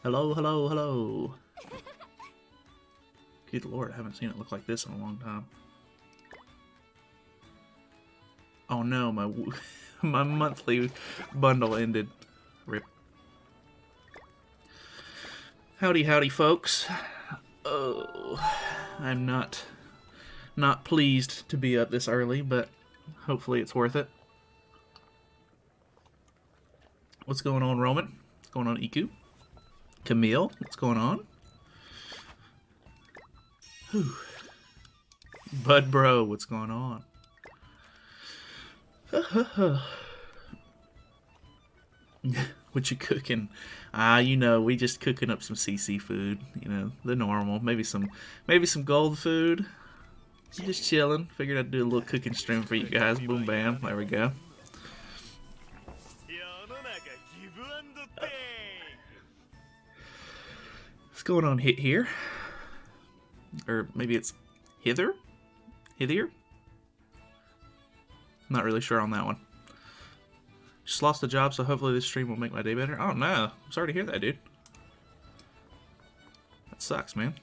Hello, hello, hello. Good lord, I haven't seen it look like this in a long time. Oh no, my my monthly bundle ended. Rip. Howdy, howdy, folks. Oh, I'm not pleased to be up this early, but hopefully it's worth it. What's going on, Roman? What's going on, Iku? Camille, what's going on? Whew. Bud Bro, what's going on? What you cooking? You know, we just cooking up some CC food. You know, the normal. Maybe some gold food. Just chilling. Figured I'd do a little cooking stream for you guys. Boom, bam. There we go. What's going on here? Or maybe it's hither? Hither? Not really sure on that one. Just lost a job, so hopefully this stream will make my day better. Oh no, I'm sorry to hear that, dude. That sucks, man.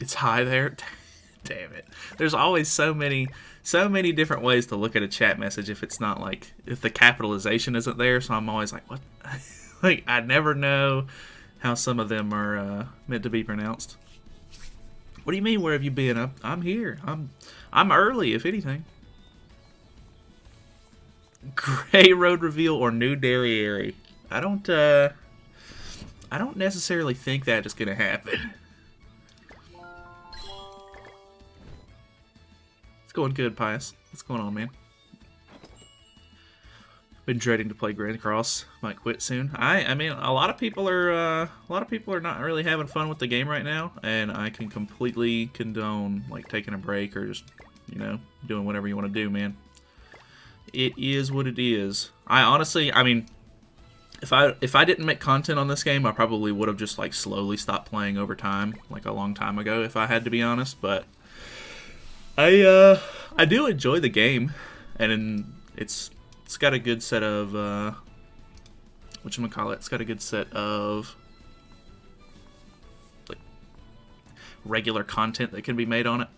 It's high there. Damn it. There's always so many different ways to look at a chat message if it's not like, if the capitalization isn't there, so I'm always like, what? Like, I never know how some of them are meant to be pronounced. What do you mean, where have you been? I'm here. I'm early, if anything. Gray Road reveal or new Derriere? I don't necessarily think that is gonna happen. It's going good, Pius. What's going on, man? Been dreading to play Grand Cross. Might quit soon. I mean, a lot of people are not really having fun with the game right now, and I can completely condone like taking a break or just, you know, doing whatever you want to do, man. It is what it is. I honestly, I mean, if I didn't make content on this game, I probably would have just like slowly stopped playing over time, like a long time ago, if I had to be honest. But I do enjoy the game, and it's got a good set of whatchamacallit, it's got a good set of like regular content that can be made on it.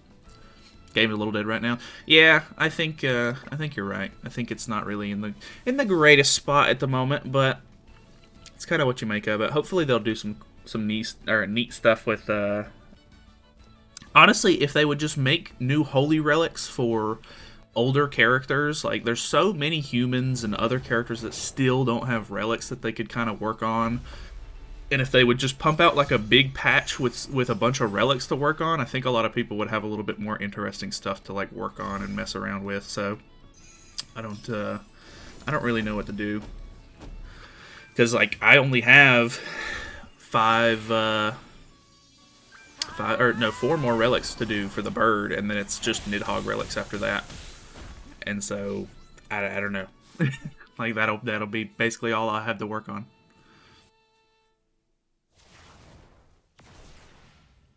Game's a little dead right now. Yeah, I think you're right. I think it's not really in the greatest spot at the moment, but it's kind of what you make of it. Hopefully they'll do some neat stuff with honestly, if they would just make new holy relics for older characters, like there's so many humans and other characters that still don't have relics that they could kind of work on, and if they would just pump out like a big patch with a bunch of relics to work on, I think a lot of people would have a little bit more interesting stuff to like work on and mess around with. So I don't really know what to do, because like I only have four more relics to do for the bird, and then it's just Nidhogg relics after that. And so, I don't know. Like, that'll be basically all I have to work on.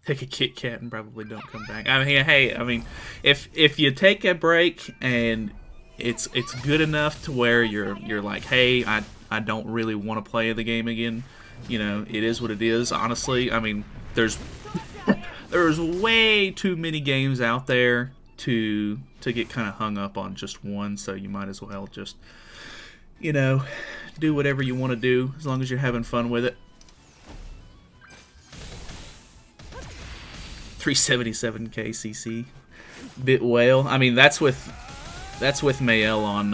Take a Kit Kat and probably don't come back. I mean, hey, I mean, if you take a break and it's good enough to where you're like, hey, I don't really want to play the game again. You know, it is what it is. Honestly, I mean, there's way too many games out there to get kind of hung up on just one, so you might as well just, you know, do whatever you want to do as long as you're having fun with it. 377k CC bit whale. I mean, that's with Mael on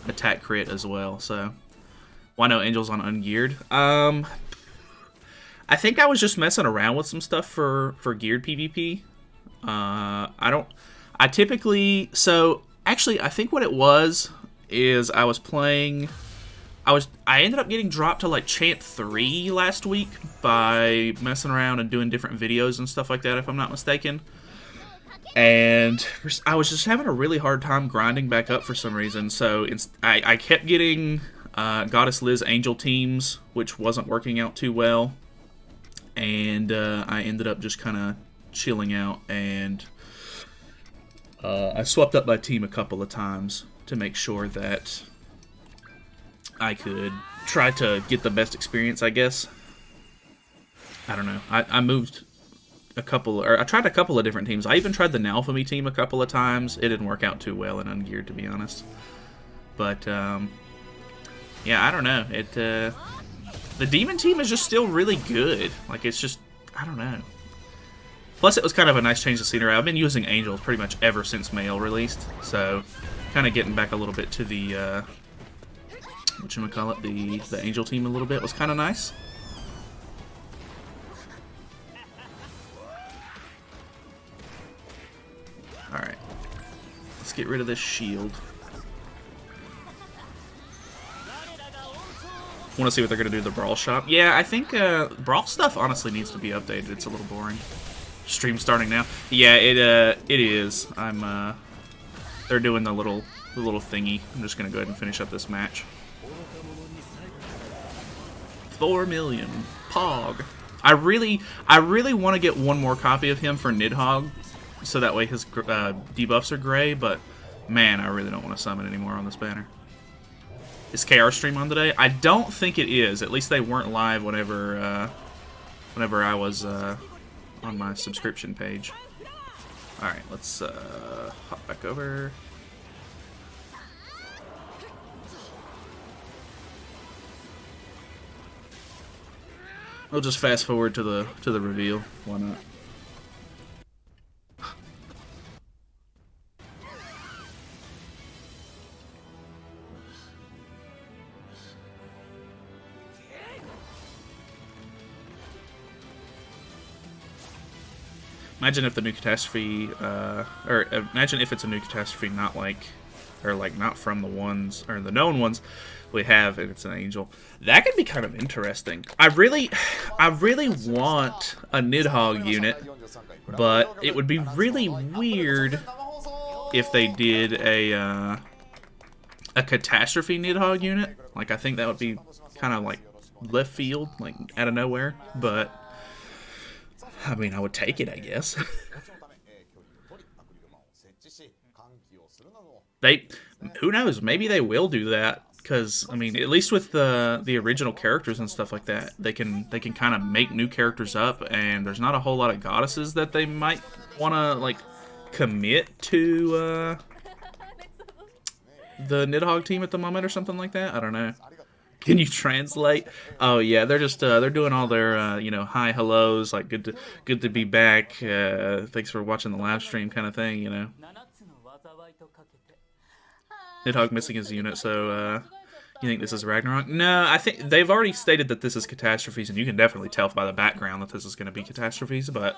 attack crit as well. So why no angels on ungeared? I think I was just messing around with some stuff for geared PvP. I typically, so actually I think what it was is I ended up getting dropped to like Chant 3 last week by messing around and doing different videos and stuff like that, if I'm not mistaken. And I was just having a really hard time grinding back up for some reason, so I kept getting Goddess Liz Angel teams, which wasn't working out too well. And I ended up just kind of chilling out, and I swapped up my team a couple of times to make sure that I could try to get the best experience, I guess. I don't know. I moved a couple, or I tried a couple of different teams. I even tried the Nalfamy team a couple of times. It didn't work out too well in Ungeared, to be honest. But, yeah, I don't know. The Demon team is just still really good. Like, it's just, I don't know. Plus, it was kind of a nice change of scenery. I've been using Angels pretty much ever since Mail released, so kind of getting back a little bit to the, whatchamacallit, the Angel team a little bit was kind of nice. Alright. Let's get rid of this shield. Want to see what they're going to do to the Brawl shop. Yeah, I think Brawl stuff honestly needs to be updated. It's a little boring. Stream starting now. Yeah, it is. They're doing the little thingy. I'm just going to go ahead and finish up this match. 4 million. Pog. I really want to get one more copy of him for Nidhogg, so that way his debuffs are gray, but man, I really don't want to summon anymore on this banner. Is KR stream on today? I don't think it is. At least they weren't live whenever I was on my subscription page. Alright, let's hop back over. We'll just fast forward to the reveal. Why not? Imagine if the new Catastrophe, or imagine if it's a new Catastrophe, not like, or like not from the ones, or the known ones we have, and it's an Angel. That could be kind of interesting. I really want a Nidhogg unit, but it would be really weird if they did a Catastrophe Nidhogg unit. Like, I think that would be kind of like left field, like out of nowhere, but I mean, I would take it, I guess. Who knows? Maybe they will do that, because I mean, at least with the original characters and stuff like that, they can kind of make new characters up, and there's not a whole lot of goddesses that they might want to like commit to the Nidhogg team at the moment or something like that. I don't know. Can you translate? Oh yeah, they're just they're doing all their you know, hi, hellos, like good to be back. Thanks for watching the live stream kind of thing, you know. Nidhogg missing his unit, so you think this is Ragnarok? No, I think they've already stated that this is Catastrophes, and you can definitely tell by the background that this is going to be Catastrophes, but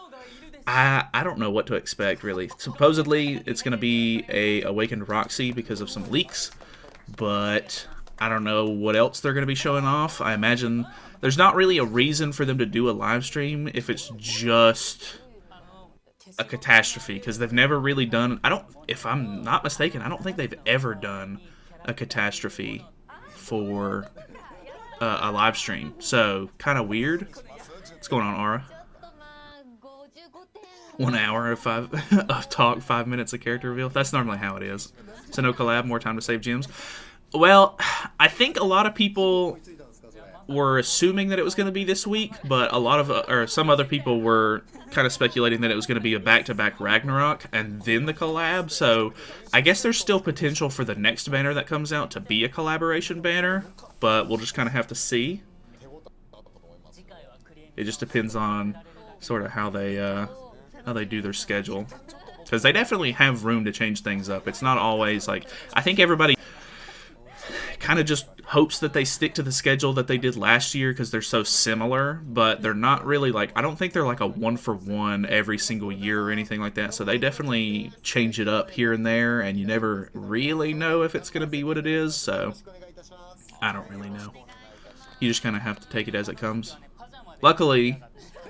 I don't know what to expect, really. Supposedly, it's going to be a Awakened Roxy because of some leaks, but I don't know what else they're going to be showing off. I imagine there's not really a reason for them to do a live stream if it's just a Catastrophe, because they've never really done, if I'm not mistaken, I don't think they've ever done a Catastrophe for a live stream. So, kind of weird. What's going on, Aura? 1 hour of talk, 5 minutes of character reveal. That's normally how it is. So no collab, more time to save gems. Well, I think a lot of people were assuming that it was going to be this week, but some other people were kind of speculating that it was going to be a back-to-back Ragnarok and then the collab. So I guess there's still potential for the next banner that comes out to be a collaboration banner, but we'll just kind of have to see. It just depends on sort of how they do their schedule, because they definitely have room to change things up. It's not always like, I think everybody kind of just hopes that they stick to the schedule that they did last year because they're so similar, but they're not really like, I don't think they're like a 1-for-1 every single year or anything like that, so they definitely change it up here and there, and you never really know if it's going to be what it is, so I don't really know. You just kind of have to take it as it comes. Luckily,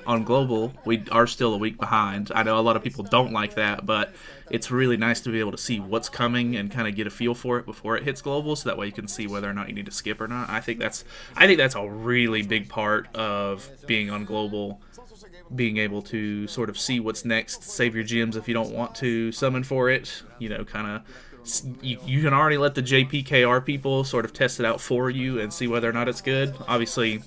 on Global, we are still a week behind. I know a lot of people don't like that, but it's really nice to be able to see what's coming and kind of get a feel for it before it hits Global, so that way you can see whether or not you need to skip or not. I think that's a really big part of being on Global, being able to sort of see what's next, save your gems if you don't want to summon for it, you know, kind of you can already let the JPKR people sort of test it out for you and see whether or not it's good. Obviously,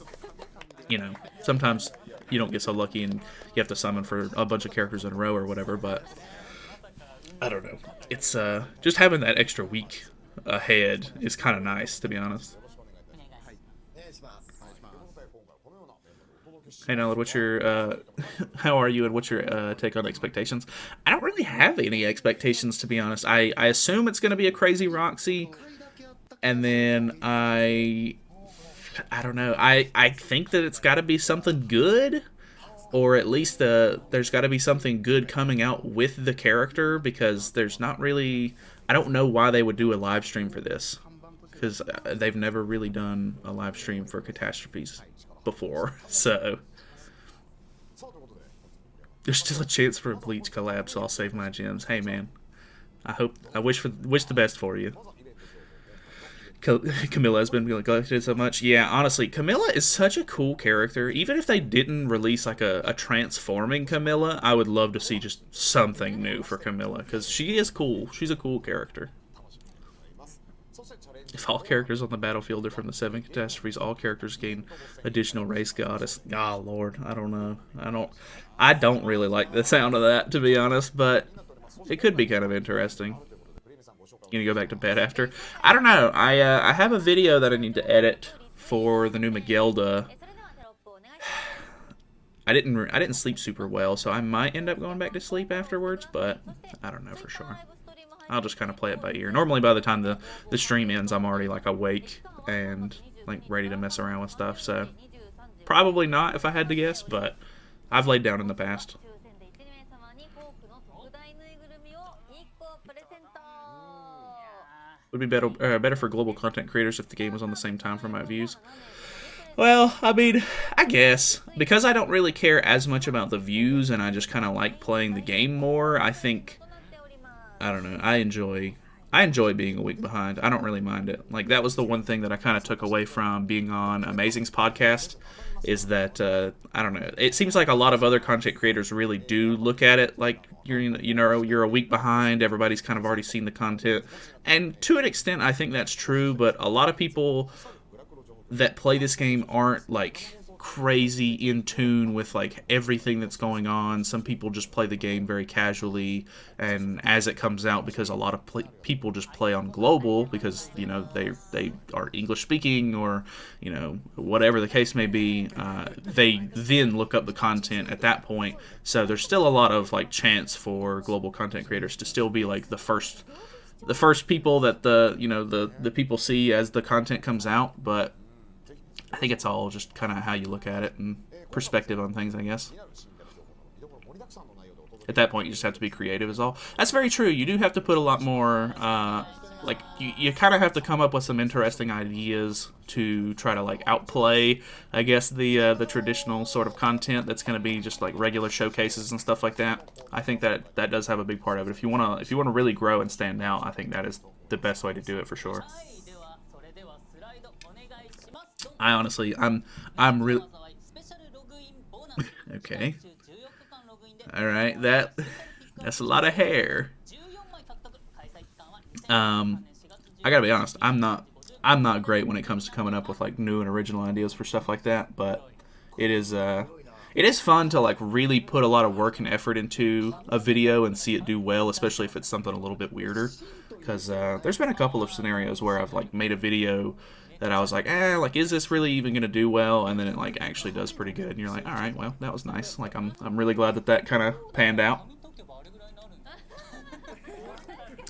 you know, sometimes you don't get so lucky and you have to summon for a bunch of characters in a row or whatever, but I don't know. It's just having that extra week ahead is kind of nice, to be honest. Hey Nalyd, what's your how are you and what's your take on expectations? I don't really have any expectations, to be honest. I assume it's going to be a crazy Roxy, and then I don't know. I think that it's got to be something good, or at least there's got to be something good coming out with the character, because there's not really... I don't know why they would do a live stream for this, because they've never really done a live stream for Catastrophes before, so... There's still a chance for a Bleach collab, so I'll save my gems. Hey man, I wish the best for you. Camilla has been neglected so much. Yeah, honestly, Camilla is such a cool character. Even if they didn't release like a transforming Camilla, I would love to see just something new for Camilla, because she is cool. She's a cool character. If all characters on the battlefield are from the 7 catastrophes, all characters gain additional race goddess. Oh lord, I don't know. I don't really like the sound of that, to be honest, but it could be kind of interesting. Gonna go back to bed after? I don't know. I have a video that I need to edit for the new Magilda. I didn't sleep super well, so I might end up going back to sleep afterwards, but I don't know for sure. I'll just kind of play it by ear. Normally by the time the stream ends, I'm already like awake and like ready to mess around with stuff, so probably not if I had to guess, but I've laid down in the past. Would be better for global content creators if the game was on the same time for my views. Well, I mean, I guess. Because I don't really care as much about the views and I just kind of like playing the game more, I think... I don't know, I enjoy being a week behind. I don't really mind it. Like, that was the one thing that I kind of took away from being on Amazing's podcast, is that, I don't know, it seems like a lot of other content creators really do look at it like you're a week behind, everybody's kind of already seen the content. And to an extent, I think that's true, but a lot of people that play this game aren't, like, crazy in tune with like everything that's going on. Some people just play the game very casually and as it comes out, because a lot of people just play on global because, you know, they are English speaking, or, you know, whatever the case may be, they then look up the content at that point. So there's still a lot of like chance for global content creators to still be like the first people that the people see as the content comes out, but I think it's all just kind of how you look at it and perspective on things, I guess. At that point, you just have to be creative is all. That's very true. You do have to put a lot more, like, you kind of have to come up with some interesting ideas to try to, like, outplay, I guess, the traditional sort of content that's going to be just, like, regular showcases and stuff like that. I think that does have a big part of it. If you want to really grow and stand out, I think that is the best way to do it for sure. I honestly, I'm really... Okay. Alright, that's a lot of hair. I gotta be honest, I'm not great when it comes to coming up with like new and original ideas for stuff like that, but it is fun to like really put a lot of work and effort into a video and see it do well, especially if it's something a little bit weirder. Because there's been a couple of scenarios where I've like made a video that I was like, like, is this really even gonna do well? And then it like actually does pretty good, and you're like, all right, well, that was nice. Like, I'm really glad that kind of panned out.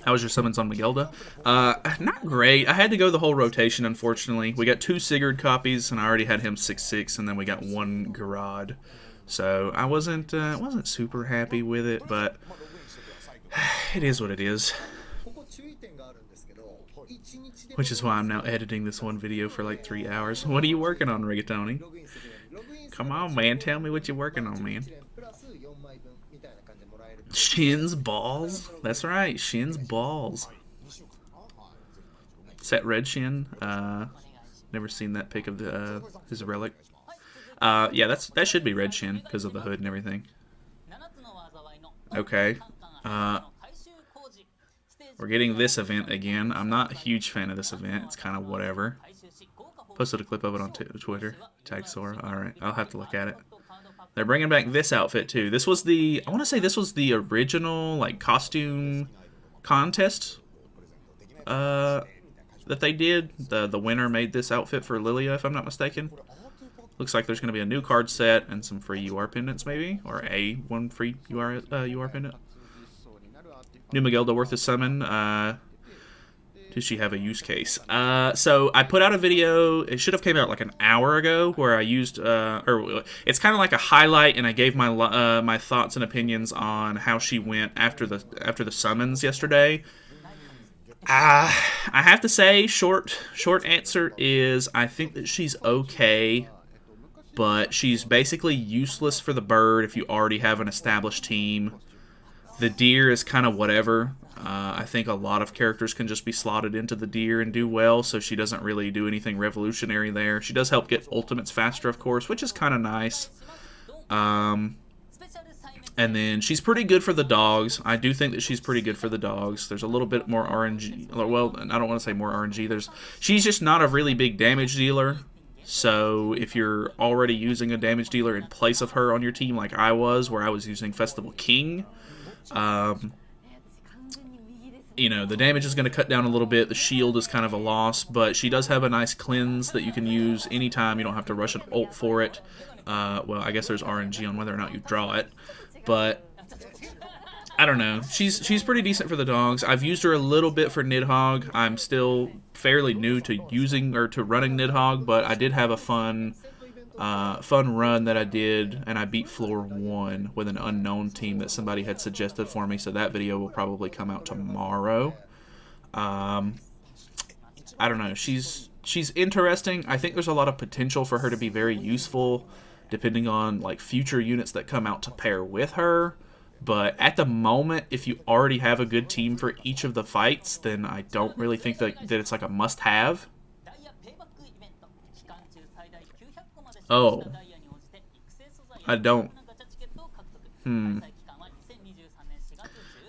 How was your summons on Magilda? Not great. I had to go the whole rotation, unfortunately. We got 2 Sigurd copies, and I already had him 6/6, and then we got 1 Garad. So I wasn't super happy with it, but it is what it is. Which is why I'm now editing this one video for like 3 hours. What are you working on, Rigatoni? Come on, man. Tell me what you're working on, man. Shin's balls? That's right. Shin's balls. Is that Red Shin? Never seen that pic of his relic. Yeah, that should be Red Shin because of the hood and everything. Okay. We're getting this event again. I'm not a huge fan of this event. It's kind of whatever. Posted a clip of it on Twitter. Tag Sora. Alright, I'll have to look at it. They're bringing back this outfit, too. This was the... I want to say this was the original, like, costume contest that they did. The winner made this outfit for Lilia, if I'm not mistaken. Looks like there's going to be a new card set and some free UR pendants, maybe? Or one free UR pendant. New Magilda worth a summon. Does she have a use case? So I put out a video. It should have came out like an hour ago, where I used, or it's kind of like a highlight, and I gave my my thoughts and opinions on how she went after the summons yesterday. I have to say, short answer is I think that she's okay, but she's basically useless for the bird if you already have an established team. The deer is kind of whatever. I think a lot of characters can just be slotted into the deer and do well, so she doesn't really do anything revolutionary there. She does help get ultimates faster, of course, which is kind of nice. And then she's pretty good for the dogs. I do think that she's pretty good for the dogs. There's a little bit more RNG. Well, I don't want to say more RNG. She's just not a really big damage dealer. So if you're already using a damage dealer in place of her on your team like I was, where I was using Festival King, you know, the damage is going to cut down a little bit. The shield is kind of a loss, but she does have a nice cleanse that you can use anytime. You don't have to rush an ult for it. Well, I guess there's RNG on whether or not you draw it, but I don't know. She's pretty decent for the dogs. I've used her a little bit for Nidhogg. I'm still fairly new to using or to running Nidhogg, but I did have a fun run that I did, and I beat floor 1 with an unknown team that somebody had suggested for me, so that video will probably come out tomorrow. I don't know. She's interesting. I think there's a lot of potential for her to be very useful, depending on like future units that come out to pair with her. But at the moment, if you already have a good team for each of the fights, then I don't really think that it's like a must-have. Oh. I don't.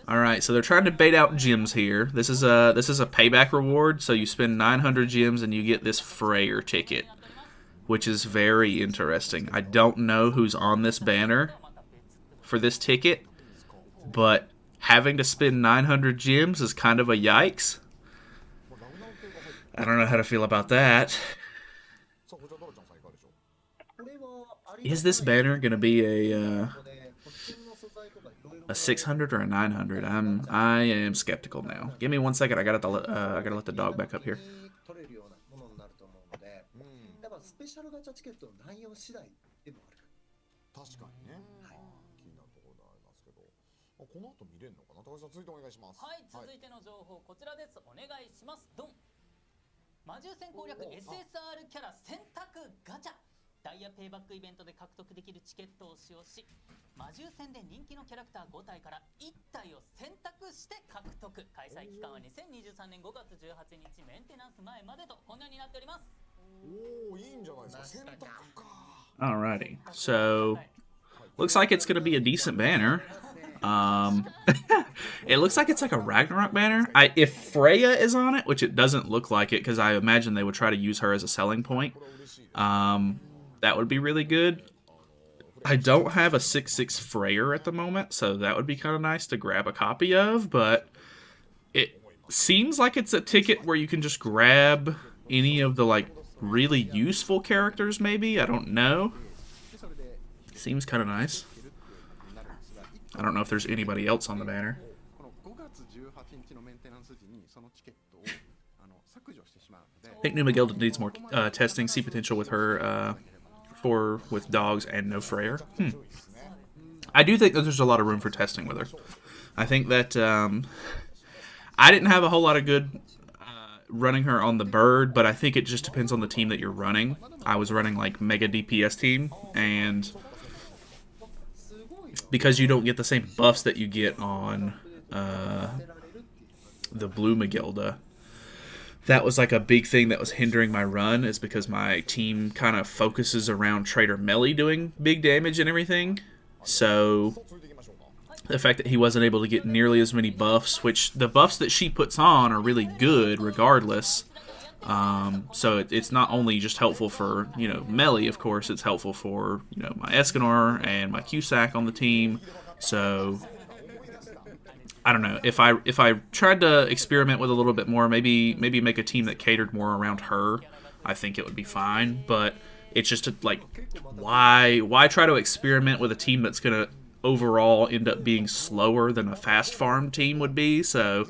Alright, so they're trying to bait out gems here. This is a payback reward, so you spend 900 gems and you get this Freyr ticket, which is very interesting. I don't know who's on this banner for this ticket, but having to spend 900 gems is kind of a yikes. I don't know how to feel about that. Is this banner gonna be a 600 or a 900? I am skeptical now. Give me 1 second. I gotta let the dog back up here. Alrighty, so looks like it's gonna be a decent banner. It looks like it's like a Ragnarok banner. If Freya is on it, which it doesn't look like it, because I imagine they would try to use her as a selling point, that would be really good. I don't have a 6/6 Freyr at the moment, so that would be kind of nice to grab a copy of, but it seems like it's a ticket where you can just grab any of the like really useful characters, maybe? I don't know. Seems kind of nice. I don't know if there's anybody else on the banner. I think New Magilda needs more testing. See potential with her with dogs and no Freyr. I do think that there's a lot of room for testing with her. I think that I didn't have a whole lot of good running her on the bird, but I think it just depends on the team that you're running. I was running like mega DPS team, and because you don't get the same buffs that you get on the blue Magilda, that was like a big thing that was hindering my run, is because my team kind of focuses around Trader Melly doing big damage and everything. So the fact that he wasn't able to get nearly as many buffs, which the buffs that she puts on are really good regardless. So it's not only just helpful for, you know, melee, of course, it's helpful for, you know, my Escanor and my Cusack on the team. So I don't know, if I tried to experiment with a little bit more, maybe make a team that catered more around her, I think it would be fine. But it's just like, why try to experiment with a team that's gonna overall end up being slower than a fast farm team would be? So,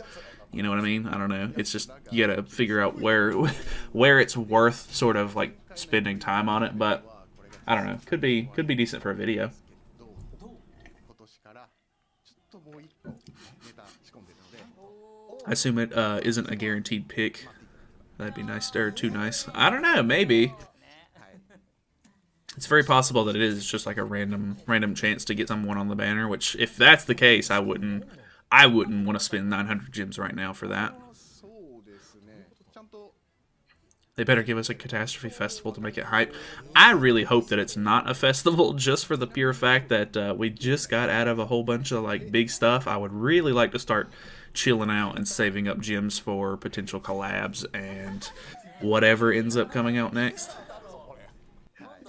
you know what I mean? I don't know. It's just, you gotta figure out where it's worth sort of like spending time on it. But I don't know. Could be decent for a video. I assume it isn't a guaranteed pick. That'd be nice, or too nice. I don't know. Maybe. It's very possible that it is just like a random chance to get someone on the banner. Which, if that's the case, I wouldn't want to spend 900 gems right now for that. They better give us a Catastrophe festival to make it hype. I really hope that it's not a festival, just for the pure fact that we just got out of a whole bunch of like big stuff. I would really like to start chilling out and saving up gems for potential collabs and whatever ends up coming out next.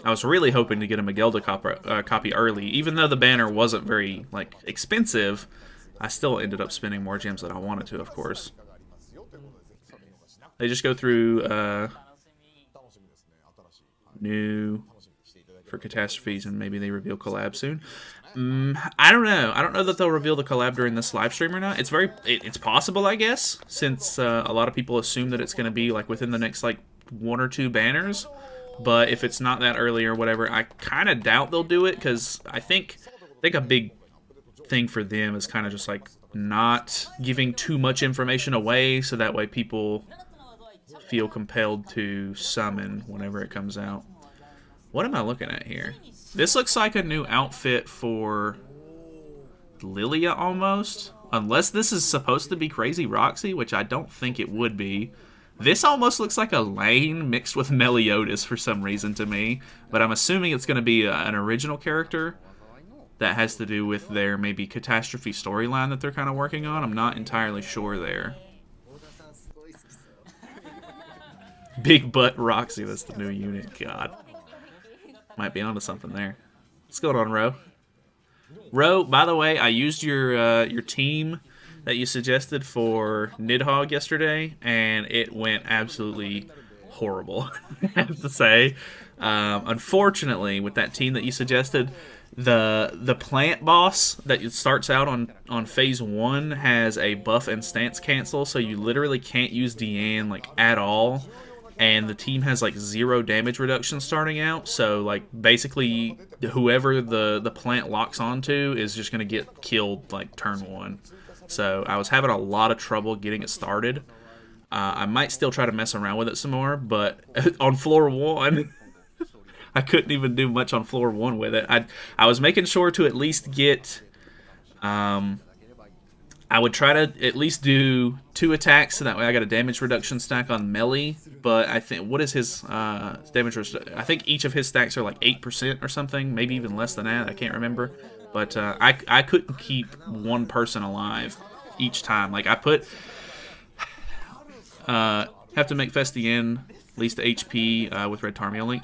I was really hoping to get a Magilda copy early, even though the banner wasn't very like expensive. I still ended up spending more gems than I wanted to, of course. They just go through new for catastrophes, and maybe they reveal collab soon. I don't know. I don't know that they'll reveal the collab during this live stream or not. It's possible, I guess, since a lot of people assume that it's going to be like within the next like 1 or 2 banners. But if it's not that early or whatever, I kind of doubt they'll do it, because I think a big thing for them is kind of just like not giving too much information away, so that way people feel compelled to summon whenever it comes out. What am I looking at here? This looks like a new outfit for Lilia almost, unless this is supposed to be Crazy Roxy, which I don't think it would be. This almost looks like a Lane mixed with Meliodas for some reason to me, but I'm assuming it's going to be an original character that has to do with their maybe Catastrophe storyline that they're kind of working on. I'm not entirely sure there. Big Butt Roxy, that's the new unit. God. Might be onto something there. What's going on, Ro? Ro, by the way, I used your team that you suggested for Nidhogg yesterday, and it went absolutely horrible, I have to say. Unfortunately, with that team that you suggested, the plant boss that starts out on phase 1 has a buff and stance cancel, so you literally can't use Deanne like at all, and the team has like 0 damage reduction starting out, so like basically whoever the plant locks onto is just gonna get killed like turn 1. So I was having a lot of trouble getting it started. I might still try to mess around with it some more, but on floor 1, I couldn't even do much on floor 1 with it. I was making sure to at least get... I would try to at least do 2 attacks, so that way I got a damage reduction stack on melee. But I think, what is his damage reduction? I think each of his stacks are like 8% or something, maybe even less than that. I can't remember. But I couldn't keep one person alive each time. Like I put, have to make Festienne at least HP with Red Tarmio Link.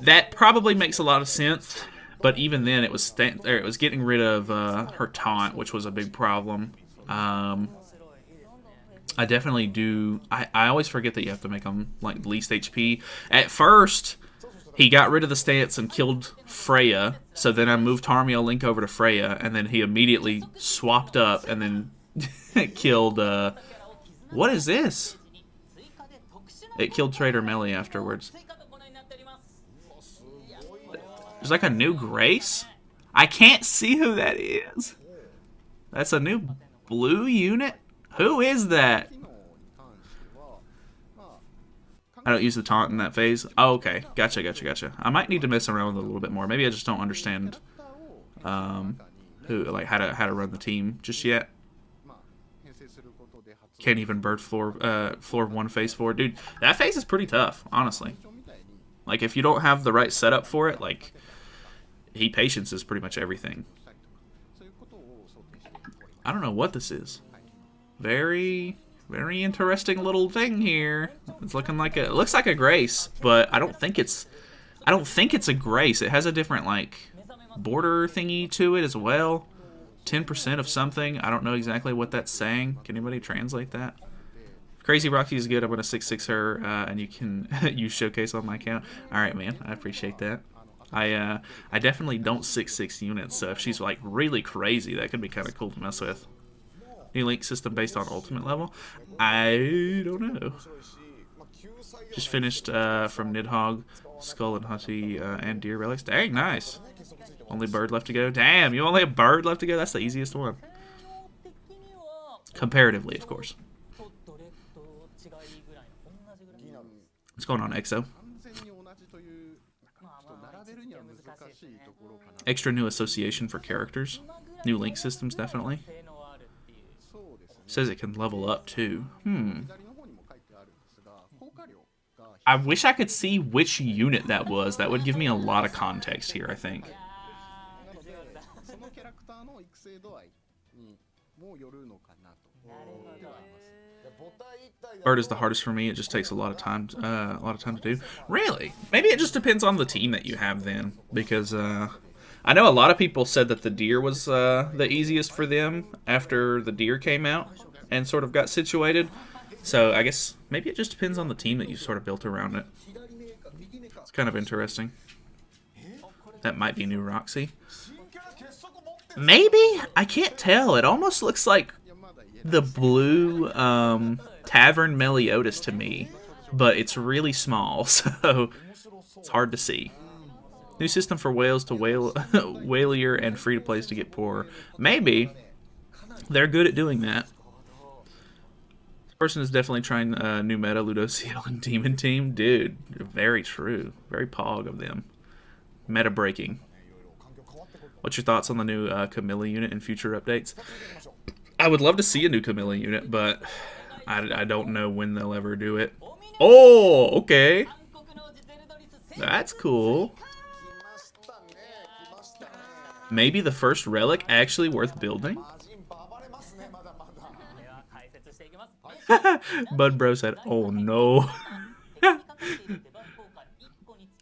That probably makes a lot of sense. But even then, it was getting rid of her taunt, which was a big problem. I definitely do. I always forget that you have to make them like least HP. At first, he got rid of the stance and killed Freya. So then I moved Tarmio Link over to Freya, and then he immediately swapped up and then killed. What is this? It killed Trader Melee afterwards. There's like a new Grace? I can't see who that is. That's a new blue unit? Who is that? I don't use the taunt in that phase. Oh, okay. Gotcha. I might need to mess around with it a little bit more. Maybe I just don't understand how to run the team just yet. Can't even bird floor 1 phase 4. Dude, that phase is pretty tough, honestly. Like, if you don't have the right setup for it, like, patience is pretty much everything. I don't know what this is. Very, very interesting little thing here. It's looking like it looks like a grace, but I don't think it's a grace. It has a different like border thingy to it as well. 10% of something. I don't know exactly what that's saying. Can anybody translate that? Crazy Roxy is good. I'm gonna 6-6 her, and you can use showcase on my account. All right, man. I appreciate that. I definitely don't 6-6 units, so if she's like really crazy, that could be kind of cool to mess with. New link system based on ultimate level? I don't know. Just finished from Nidhogg, Skull and Hutty, and Deer Relics. Dang, nice. Only bird left to go. Damn, you only have bird left to go? That's the easiest one. Comparatively, of course. What's going on, EXO? Extra new association for characters. New link systems, definitely. Says it can level up, too. I wish I could see which unit that was. That would give me a lot of context here, I think. Bird is the hardest for me. It just takes a lot of time to do. Really? Maybe it just depends on the team that you have then, because I know a lot of people said that the deer was the easiest for them after the deer came out and sort of got situated. So I guess maybe it just depends on the team that you sort of built around it. It's kind of interesting. That might be new Roxy. Maybe? I can't tell. It almost looks like the blue Tavern Meliodas to me, but it's really small, so it's hard to see. New system for whales to whalier and free-to-plays to get poorer. Maybe. They're good at doing that. This person is definitely trying new meta, Ludo CL and Demon Team. Dude, very true. Very pog of them. Meta breaking. What's your thoughts on the new Camilla unit and future updates? I would love to see a new Camilla unit, but I don't know when they'll ever do it. Oh, okay. That's cool. Maybe the first relic actually worth building? Bud Bro said, oh no.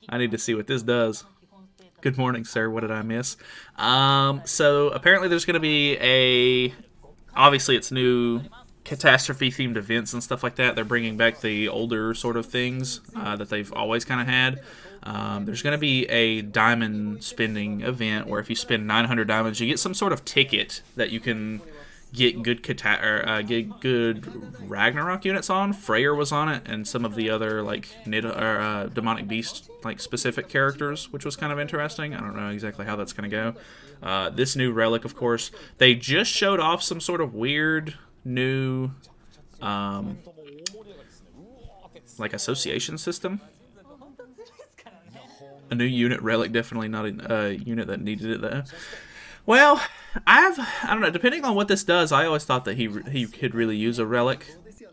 I need to see what this does. Good morning, sir. What did I miss? So apparently there's going to be obviously it's new Catastrophe themed events and stuff like that. They're bringing back the older sort of things that they've always kind of had. There's going to be a diamond spending event where if you spend 900 diamonds, you get some sort of ticket that you can get good Ragnarok units on. Freyr was on it, and some of the other like demonic beast like specific characters, which was kind of interesting. I don't know exactly how that's going to go. This new relic, of course, they just showed off some sort of weird new like association system. A new unit relic, definitely not a unit that needed it though. Well, I don't know, depending on what this does, I always thought that he could really use a relic.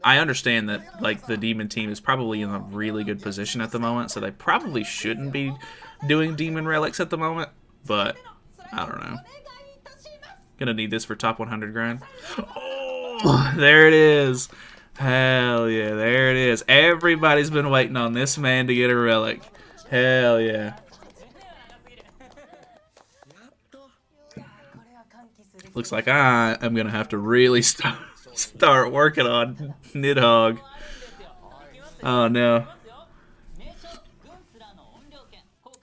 I understand that like the demon team is probably in a really good position at the moment, so they probably shouldn't be doing demon relics at the moment, but I don't know. Gonna need this for top 100 grind. Oh, there it is. Hell yeah, there it is. Everybody's been waiting on this man to get a relic. Hell yeah. Looks like I am going to have to really start working on Nidhogg. Oh no.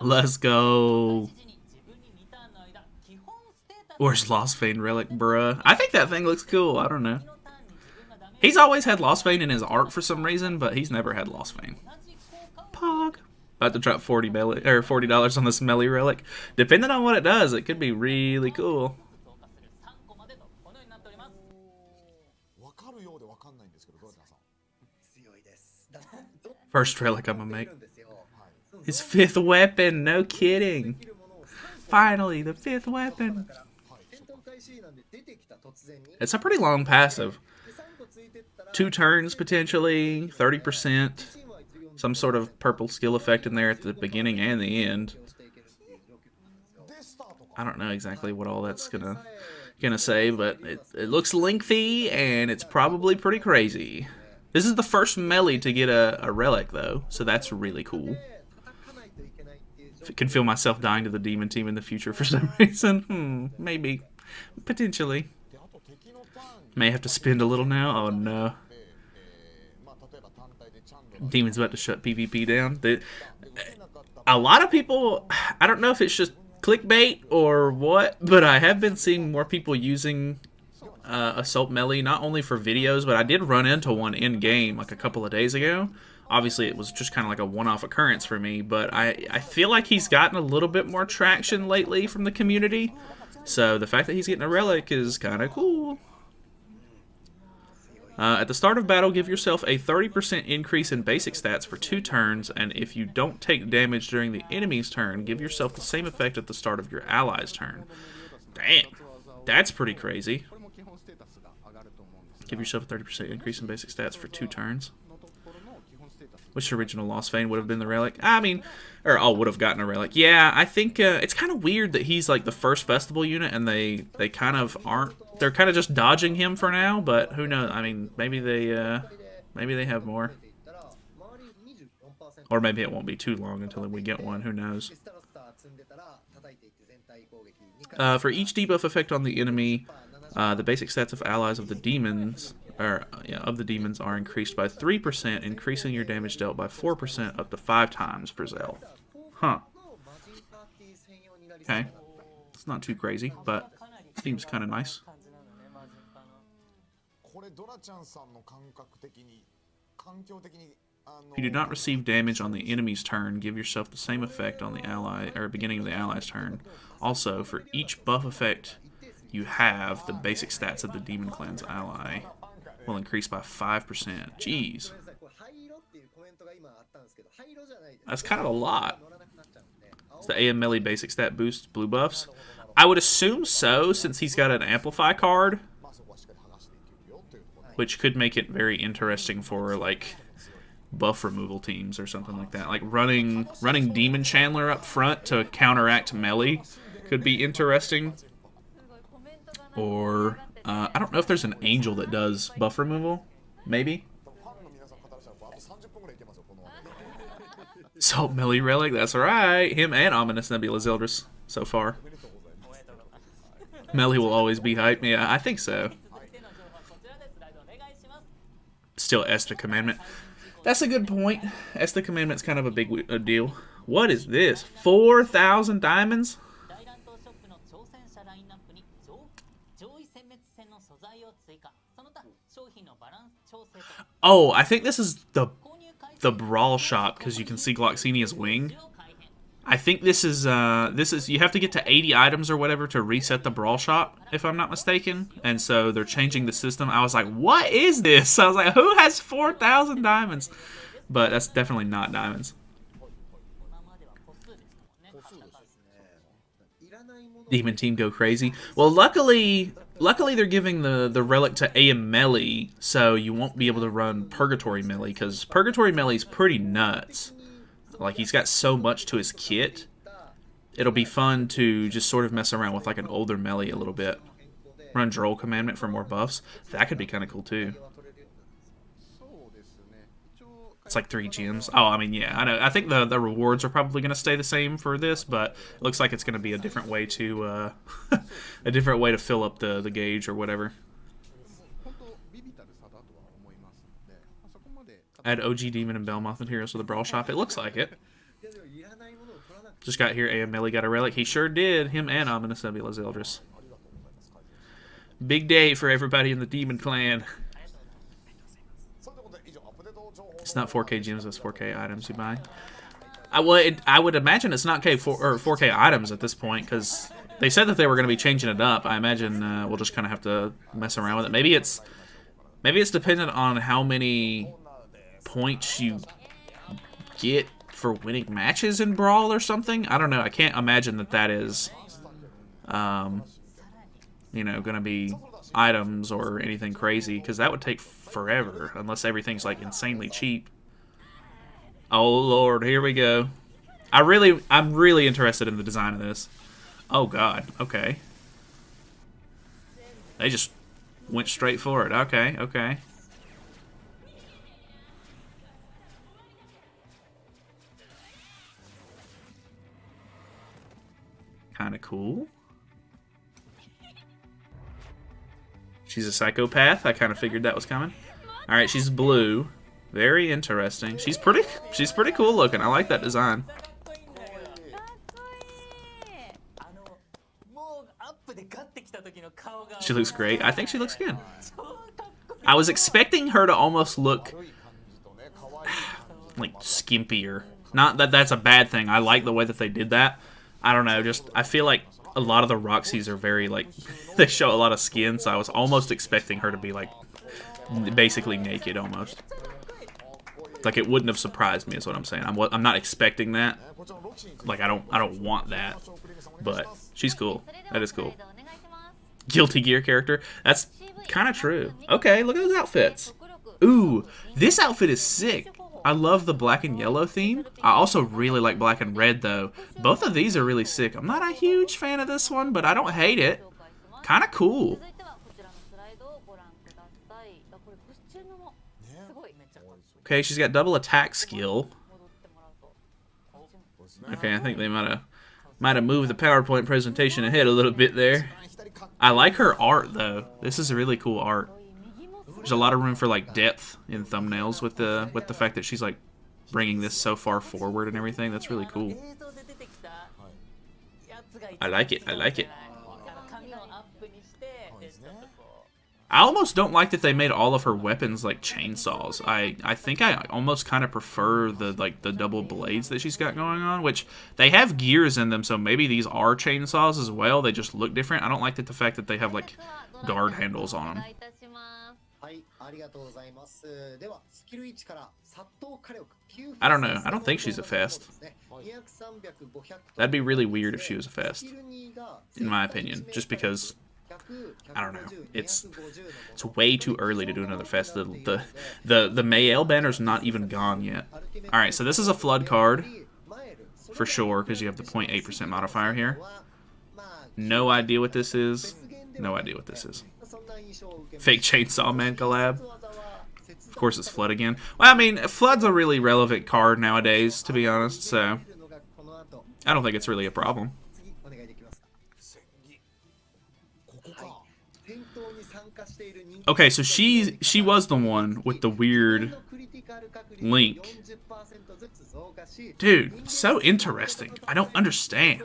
Let's go. Where's Lost Vein relic, bruh? I think that thing looks cool. I don't know. He's always had Lost Vein in his art for some reason, but he's never had Lost Vein. Pog. About to drop $40 on this Melly relic. Depending on what it does, it could be really cool. First relic I'm gonna make. His 5th weapon, no kidding. Finally, the 5th weapon. It's a pretty long passive. 2 turns potentially, 30%. Some sort of purple skill effect in there at the beginning and the end. I don't know exactly what all that's gonna say, but it looks lengthy and it's probably pretty crazy. This is the first melee to get a relic though, so that's really cool. If I can feel myself dying to the demon team in the future for some reason, maybe, potentially. May have to spend a little now. Oh no. Demon's about to shut PvP down. A lot of people, I don't know if it's just clickbait or what, but I have been seeing more people using Assault Melee, not only for videos, but I did run into one in-game like a couple of days ago. Obviously, it was just kind of like a one-off occurrence for me, but I feel like he's gotten a little bit more traction lately from the community. So the fact that he's getting a relic is kind of cool. At the start of battle, give yourself a 30% increase in basic stats for 2 turns, and if you don't take damage during the enemy's turn, give yourself the same effect at the start of your ally's turn. Damn, that's pretty crazy. Give yourself a 30% increase in basic stats for 2 turns. Which original Lost Fane would have been the relic? I mean, or would have gotten a relic. Yeah, I think it's kind of weird that he's like the first festival unit, and they kind of aren't. They're kind of just dodging him for now, but who knows? I mean, maybe they have more, or maybe it won't be too long until we get one. Who knows? For each debuff effect on the enemy, the basic stats of allies of the demons. Of the demons are increased by 3%, increasing your damage dealt by 4% up to 5 times per Zell. Huh. Okay. It's not too crazy, but seems kind of nice. If you do not receive damage on the enemy's turn, give yourself the same effect on the ally or beginning of the ally's turn. Also, for each buff effect you have, the basic stats of the demon clan's ally will increase by 5%. Jeez. That's kind of a lot. Is the AM Melee basic stat boost blue buffs? I would assume so, since he's got an Amplify card. Which could make it very interesting for, like, buff removal teams or something like that. Like, running Demon Chandler up front to counteract Melee could be interesting. Or... I don't know if there's an angel that does buff removal. Maybe. Salt Melee Relic, that's right. Him and Ominous Nebula Zildris so far. Melee will always be hype. Yeah, I think so. Still Esper Commandment. That's a good point. Esper Commandment's kind of a big deal. What is this? 4,000 diamonds? Oh, I think this is the Brawl Shop, because you can see Gloxinia's wing. I think this is you have to get to 80 items or whatever to reset the Brawl Shop, if I'm not mistaken. And so they're changing the system. I was like, what is this? I was like, who has 4,000 diamonds? But that's definitely not diamonds. Demon team go crazy. Well, luckily they're giving the relic to AM Melee, so you won't be able to run Purgatory Melee, because Purgatory Melee's pretty nuts. Like, he's got so much to his kit. It'll be fun to just sort of mess around with like an older Melee a little bit. Run Droll Commandment for more buffs. That could be kind of cool too. It's like 3 gems. Oh, I mean, yeah, I know. I think the rewards are probably going to stay the same for this, but it looks like it's going to be a different way to a different way to fill up the gauge or whatever. Add OG Demon and Belmoth and Heroes to the Brawl Shop. It looks like it. Just got here. AM Melee got a relic. He sure did. Him and Ominous Nebula Zildris. Big day for everybody in the Demon Clan. It's not 4K gems, it's 4K items you buy. I would imagine it's not 4K items at this point, because they said that they were going to be changing it up. I imagine we'll just kind of have to mess around with it. Maybe it's dependent on how many points you get for winning matches in Brawl or something. I don't know. I can't imagine that is, you know, going to be items or anything crazy, because that would take forever unless everything's like insanely cheap. Oh Lord, here we go. I'm really interested in the design of this. Oh god, okay. They just went straight for it. Okay, okay. Kind of cool. She's a psychopath. I kind of figured that was coming. All right, she's blue. Very interesting. She's pretty cool looking. I like that design. She looks great. I think she looks good. I was expecting her to almost look like skimpier. Not that that's a bad thing. I like the way that they did that. I don't know. Just I feel like a lot of the Roxys are very like they show a lot of skin, so I was almost expecting her to be like basically naked almost. Like it wouldn't have surprised me, is what I'm saying. I'm not expecting that. Like I don't want that. But she's cool. That is cool. Guilty Gear character. That's kind of true. Okay, look at those outfits. Ooh, this outfit is sick. I love the black and yellow theme. I also really like black and red, though. Both of these are really sick. I'm not a huge fan of this one, but I don't hate it. Kind of cool. Okay, she's got double attack skill. Okay, I think they might have moved the PowerPoint presentation ahead a little bit there. I like her art, though. This is really cool art. There's a lot of room for like depth in thumbnails with the fact that she's like bringing this so far forward and everything. That's really cool. I like it. I like it. I almost don't like that they made all of her weapons like chainsaws. I think I almost kind of prefer the double blades that she's got going on, which they have gears in them, so maybe these are chainsaws as well. They just look different. I don't like the fact that they have like guard handles on them. I don't know. I don't think she's a fast. That'd be really weird if she was a fast, in my opinion. Just because, I don't know. It's way too early to do another fast. The Mayel banner's not even gone yet. All right, so this is a flood card for sure because you have the 0.8% modifier here. No idea what this is. No idea what this is. Fake Chainsaw Man collab. Of course it's Flood again. Well, I mean, Flood's a really relevant card nowadays, to be honest, so I don't think it's really a problem. Okay, so she was the one with the weird link. Dude, so interesting. I don't understand.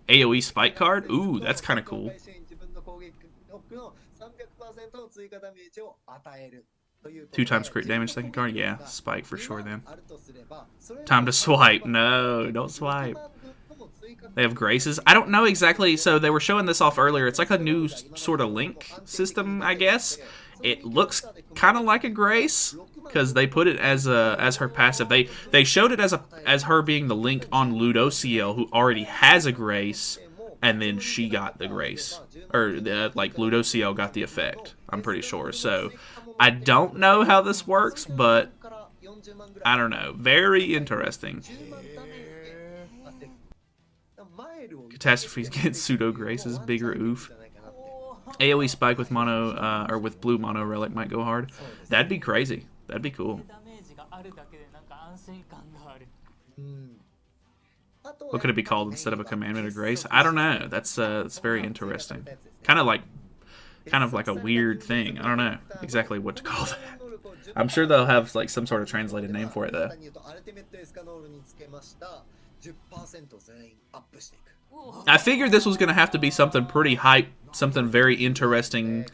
AoE spike card? Ooh, that's kind of cool. 2 times crit damage second card? Yeah, spike for sure then. Time to swipe. No, don't swipe. They have graces. I don't know exactly. So they were showing this off earlier. It's like a new sort of link system, I guess. It looks kind of like a grace because they put it as her passive. They showed it as her being the link on Ludociel, who already has a grace, and then she got the grace, or like Ludociel got the effect. I'm pretty sure. So I don't know how this works, but I don't know. Very interesting. Catastrophe's getting pseudo graces, bigger oof. AoE spike with mono or with blue mono relic might go hard. That'd be crazy. That'd be cool. What could it be called instead of a commandment of grace? I don't know. That's very interesting. Kind of like a weird thing. I don't know exactly what to call that. I'm sure they'll have like some sort of translated name for it though. I figured this was going to have to be something pretty hype, something very interesting,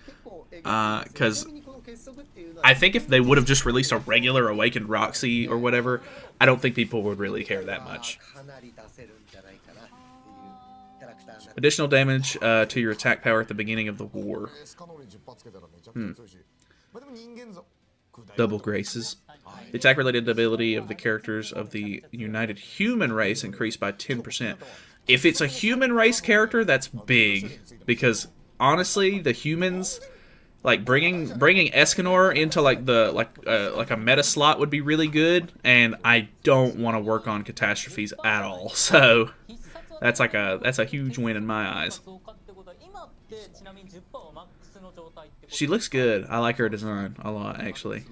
because I think if they would have just released a regular Awakened Roxy or whatever, I don't think people would really care that much. Additional damage to your attack power at the beginning of the war. Double graces. The attack-related ability of the characters of the United Human Race increased by 10%. If it's a human race character, that's big. Because, honestly, the humans, like, bringing Escanor into, like, a meta slot would be really good. And I don't want to work on catastrophes at all. So, That's like that's a huge win in my eyes. She looks good. I like her design a lot, actually.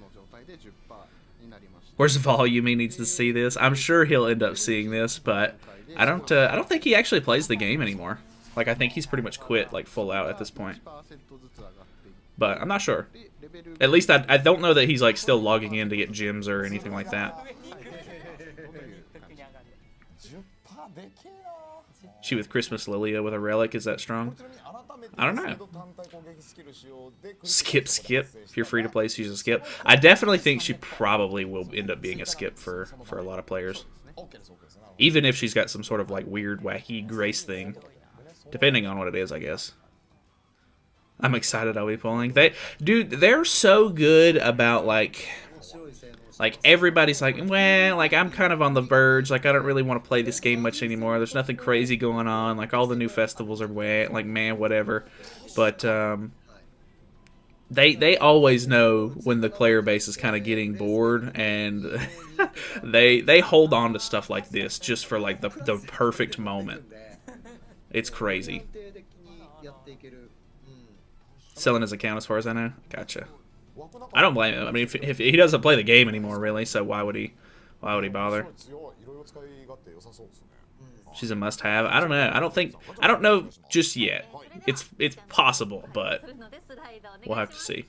Where's Volume? Needs to see this. I'm sure he'll end up seeing this, but I don't think he actually plays the game anymore. Like, I think he's pretty much quit, like, full out at this point. But I'm not sure. At least I don't know that he's, like, still logging in to get gems or anything like that. She with Christmas Lilia with a relic, is that strong? I don't know. Skip. If you're free to play, she's a skip. I definitely think she probably will end up being a skip for a lot of players. Even if she's got some sort of like weird, wacky grace thing. Depending on what it is, I guess. I'm excited I'll be pulling. Dude, they're so good about like everybody's like, well, like I'm kind of on the verge, like I don't really want to play this game much anymore. There's nothing crazy going on. Like all the new festivals are like, man, whatever. But they always know when the player base is kind of getting bored, and they hold on to stuff like this just for like the perfect moment. It's crazy. Selling his account as far as I know. Gotcha. I don't blame him. I mean, if he doesn't play the game anymore, really, so why would he bother? She's a must-have. I don't know. I don't know just yet. It's possible, but we'll have to see.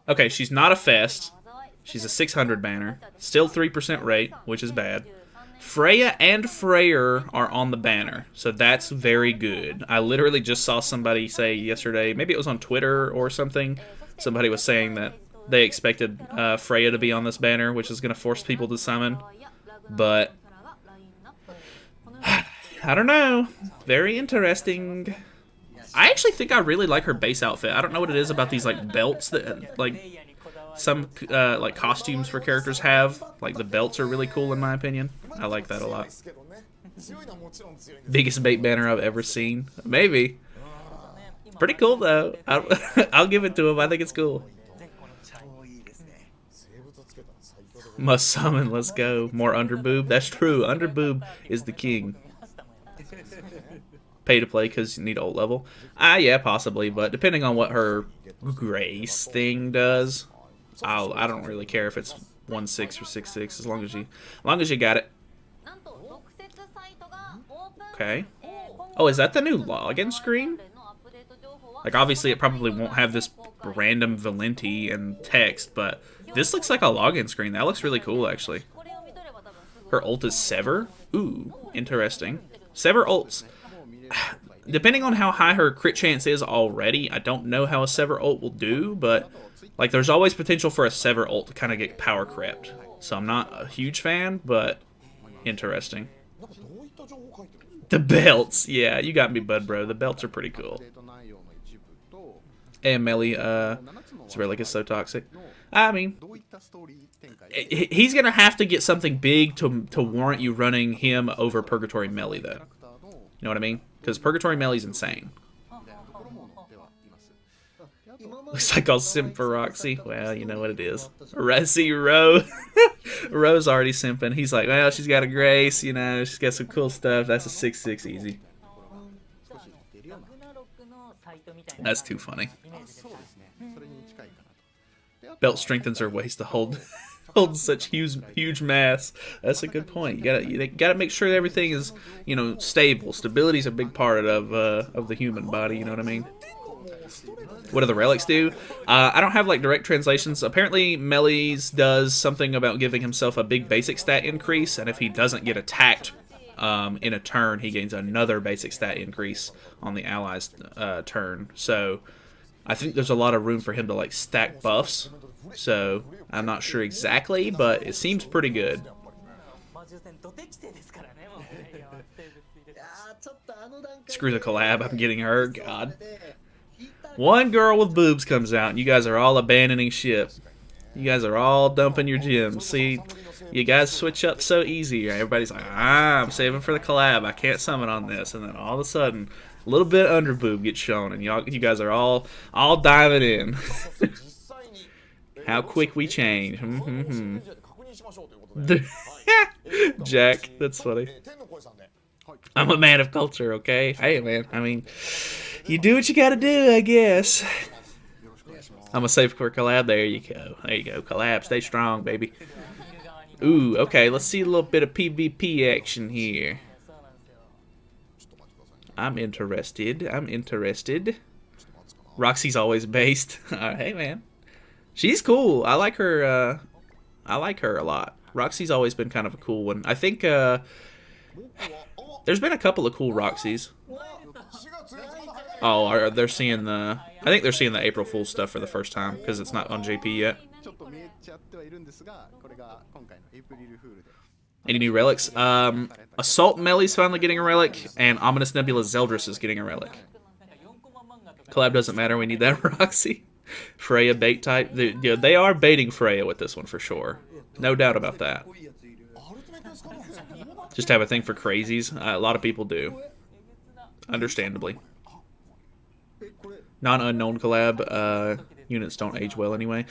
Okay, she's not a fest. She's a 600 banner. Still 3% rate, which is bad. Freya and Freyr are on the banner, so that's very good. I literally just saw somebody say yesterday, maybe it was on Twitter or something, somebody was saying that they expected Freya to be on this banner, which is going to force people to summon, but I don't know. Very interesting. I actually think I really like her base outfit. I don't know what it is about these like belts that like some like costumes for characters have. Like the belts are really cool in my opinion. I like that a lot. Biggest bait banner I've ever seen. Maybe. Pretty cool though. I'll give it to him. I think it's cool. Must summon. Let's go. More underboob. That's true. Underboob is the king. Pay to play because you need ult level. Yeah, possibly. But depending on what her grace thing does, I don't really care if it's 1/6 or 6/6 as long as you got it. Okay. Oh, is that the new login screen? Like, obviously, it probably won't have this random Valenti and text, but this looks like a login screen. That looks really cool, actually. Her ult is Sever? Ooh, interesting. Sever ults. Depending on how high her crit chance is already, I don't know how a Sever ult will do, but like there's always potential for a Sever ult to kind of get power crept. So I'm not a huge fan, but interesting. The belts. Yeah, you got me, bud, bro. The belts are pretty cool. And Melly, this relic is so toxic. I mean, he's going to have to get something big to warrant you running him over Purgatory Melly, though. You know what I mean? Because Purgatory Melly's insane. Looks like I'll simp for Roxy. Well, you know what it is. See, Rose. Rose already simping. He's like, well, she's got a grace, you know, she's got some cool stuff. That's a 6/6 easy. That's too funny. Belt strengthens her waist to hold such huge mass. That's a good point. You gotta make sure that everything is, you know, stable. Stability is a big part of the human body. You know what I mean? What do the relics do? I don't have like direct translations. Apparently, Melly's does something about giving himself a big basic stat increase, and if he doesn't get attacked in a turn, he gains another basic stat increase on the ally's turn. So I think there's a lot of room for him to like stack buffs. So I'm not sure exactly, but it seems pretty good. Screw the collab, I'm getting her. God. One girl with boobs comes out, and you guys are all abandoning ship. You guys are all dumping your gems. See, you guys switch up so easy. Everybody's like, I'm saving for the collab. I can't summon on this. And then all of a sudden, a little bit under boob gets shown, and you guys are all diving in. How quick we change. Jack, that's funny. I'm a man of culture, okay? Hey, man, I mean, you do what you gotta do, I guess. I'm a safe for collab. There you go. There you go. Collab. Stay strong, baby. Ooh, okay. Let's see a little bit of PvP action here. I'm interested. I'm interested. Roxy's always based. Hey, man. She's cool. I like her. I like her a lot. Roxy's always been kind of a cool one. I think there's been a couple of cool Roxys. Oh, they're seeing the... I think they're seeing the April Fool's stuff for the first time because it's not on JP yet. Any new relics? Assault Melly's finally getting a relic, and Ominous Nebula Zeldris is getting a relic. Collab doesn't matter. We need that Roxy. Freya bait type. They are baiting Freya with this one for sure. No doubt about that. Just have a thing for crazies. A lot of people do. Understandably. Non-unknown collab. Units don't age well anyway.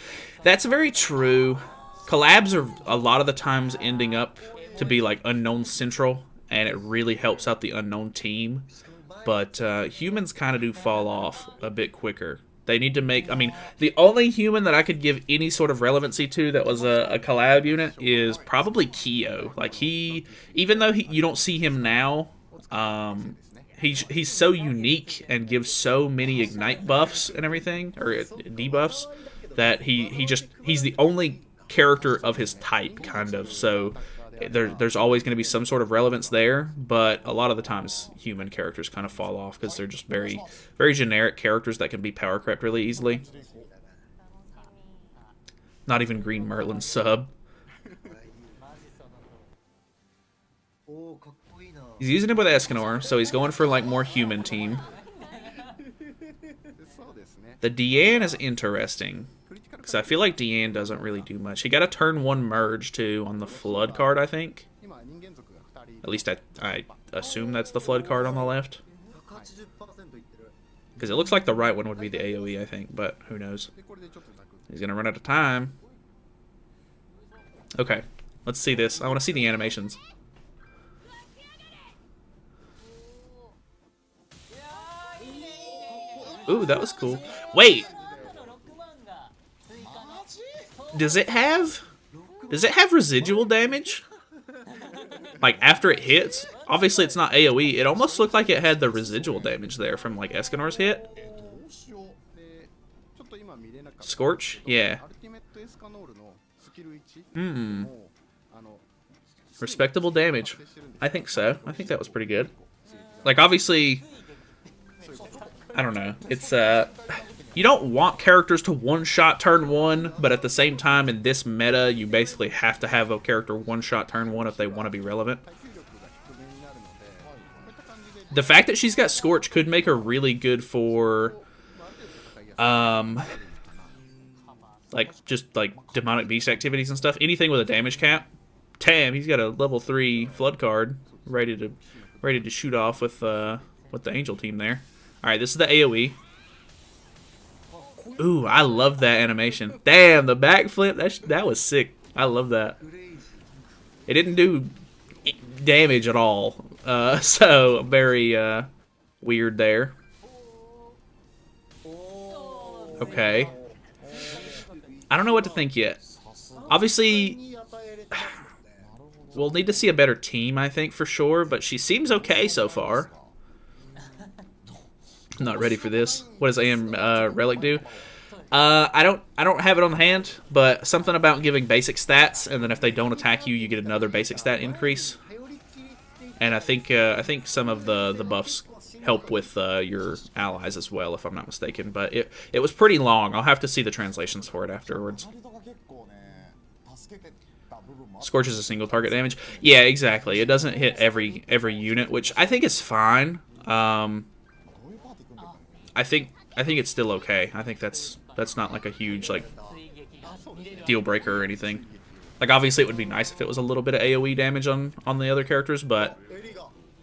That's very true. Collabs are a lot of the times ending up to be like unknown central, and it really helps out the unknown team. But humans kind of do fall off a bit quicker. They need to make... I mean, the only human that I could give any sort of relevancy to that was a collab unit is probably Kyo. Like, even though you don't see him now, he's so unique and gives so many ignite buffs and everything, or debuffs, that he's the only character of his type, kind of. So there's always going to be some sort of relevance there, but a lot of the times human characters kind of fall off because they're just very, very generic characters that can be power crept really easily. Not even Green Merlin sub. He's using it with Escanor, so he's going for like more human team. The Deanne is interesting, because I feel like Deanne doesn't really do much. He got a turn 1 merge, too, on the Flood card, I think. At least I assume that's the Flood card on the left. Because it looks like the right one would be the AoE, I think, but who knows. He's going to run out of time. Okay, let's see this. I want to see the animations. Ooh, that was cool. Wait! Does it have residual damage? Like, after it hits? Obviously, it's not AoE. It almost looked like it had the residual damage there from, like, Escanor's hit. Scorch? Yeah. Respectable damage. I think so. I think that was pretty good. Like, obviously... I don't know. It's, you don't want characters to one-shot turn 1, but at the same time, in this meta, you basically have to have a character one-shot turn 1 if they want to be relevant. The fact that she's got Scorch could make her really good for, like, just, like, Demonic Beast activities and stuff. Anything with a damage cap. Damn, he's got a level 3 Flood card ready to shoot off with the Angel team there. Alright, this is the AoE. Ooh, I love that animation. Damn, the backflip, that was sick. I love that. It didn't do damage at all. So, very weird there. Okay. I don't know what to think yet. Obviously, we'll need to see a better team, I think, for sure. But she seems okay so far. I'm not ready for this. What does AM Relic do? I don't have it on hand, but something about giving basic stats, and then if they don't attack you, you get another basic stat increase. And I think some of the buffs help with your allies as well, if I'm not mistaken. But it was pretty long. I'll have to see the translations for it afterwards. Scorch is a single target damage. Yeah, exactly. It doesn't hit every unit, which I think is fine. I think it's still okay. I think that's not like a huge like deal breaker or anything. Like obviously it would be nice if it was a little bit of AoE damage on the other characters, but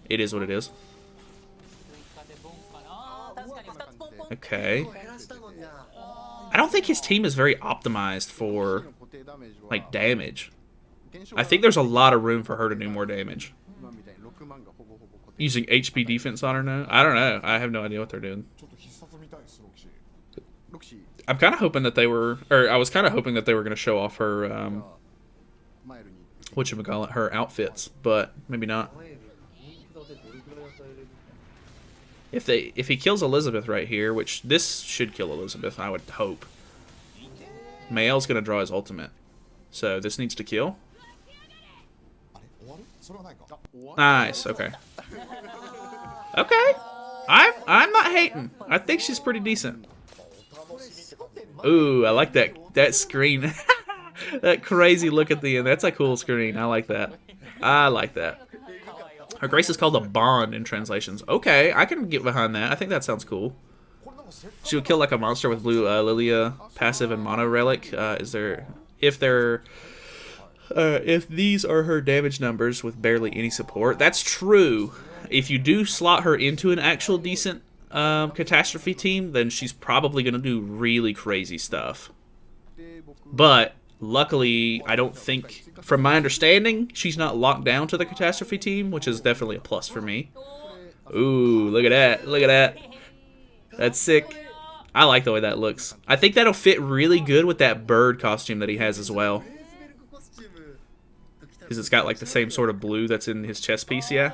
it is what it is. Okay. I don't think his team is very optimized for like damage. I think there's a lot of room for her to do more damage. Using HP defense on her now? I don't know. I have no idea what they're doing. I'm kind of hoping that they were, or I was kind of hoping that they were going to show off her, whatchamacallit, her outfits, but maybe not. If he kills Elizabeth right here, which this should kill Elizabeth, I would hope. Mael's going to draw his ultimate. So this needs to kill. Nice, okay. Okay. I'm not hating. I think she's pretty decent. Ooh, I like that screen. That crazy look at the end. That's a cool screen. I like that. I like that. Her grace is called a bond in translations. Okay, I can get behind that. I think that sounds cool. She would kill like a monster with blue Lilia passive and mono relic. If these are her damage numbers with barely any support, that's true. If you do slot her into an actual decent catastrophe team, then she's probably going to do really crazy stuff. But luckily, I don't think, from my understanding, she's not locked down to the catastrophe team, which is definitely a plus for me. Ooh, look at that. Look at that. That's sick. I like the way that looks. I think that'll fit really good with that bird costume that he has as well. Because it's got like the same sort of blue that's in his chest piece, yeah?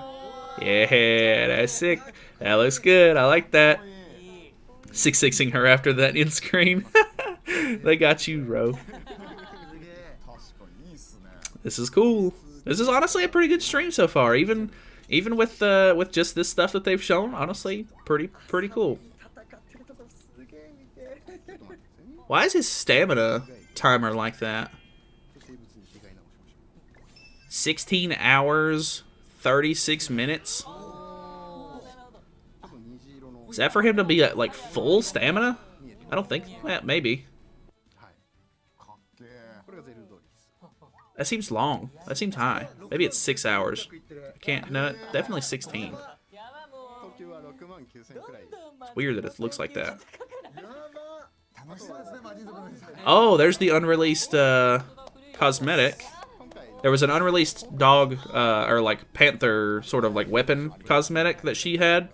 Yeah, that's sick. That looks good. I like that. 6-6ing her after that end screen. They got you, bro. This is cool. This is honestly a pretty good stream so far. Even with just this stuff that they've shown, honestly, pretty cool. Why is his stamina timer like that? 16 hours, 36 minutes. Is that for him to be at like full stamina? I don't think. Maybe. That seems long. That seems high. Maybe it's 6 hours. I can't. No, definitely 16. It's weird that it looks like that. Oh, there's the unreleased cosmetic. There was an unreleased dog or like panther sort of like weapon cosmetic that she had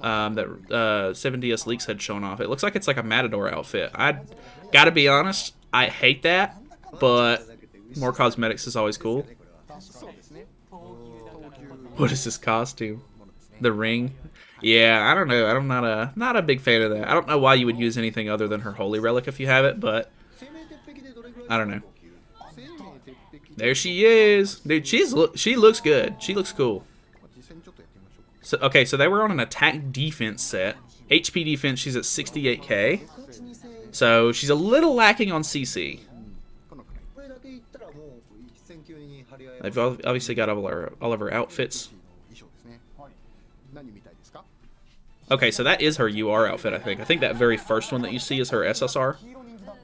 that 7DS Leaks had shown off. It looks like it's like a matador outfit. I gotta be honest, I hate that, but more cosmetics is always cool. What is this costume? The ring? Yeah, I don't know. I'm not a big fan of that. I don't know why you would use anything other than her holy relic if you have it, but I don't know. There she is. Dude, she looks good. She looks cool. So okay, so they were on an attack defense set. HP defense, she's at 68k. So she's a little lacking on CC. They've obviously got all of her outfits. Okay, so that is her UR outfit, I think. I think that very first one that you see is her SSR.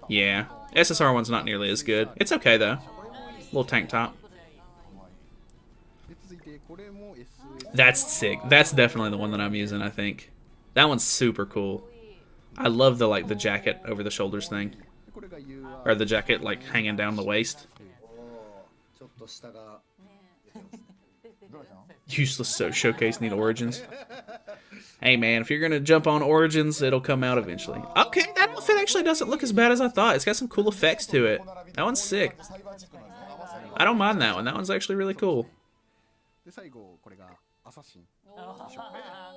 Yeah, SSR one's not nearly as good. It's okay, though. Little tank top. That's sick. That's definitely the one that I'm using, I think. That one's super cool. I love the jacket over the shoulders thing. Or the jacket like hanging down the waist. Useless showcase need Origins. Hey man, if you're gonna jump on Origins, it'll come out eventually. Okay, that outfit actually doesn't look as bad as I thought. It's got some cool effects to it. That one's sick. I don't mind that one. That one's actually really cool. I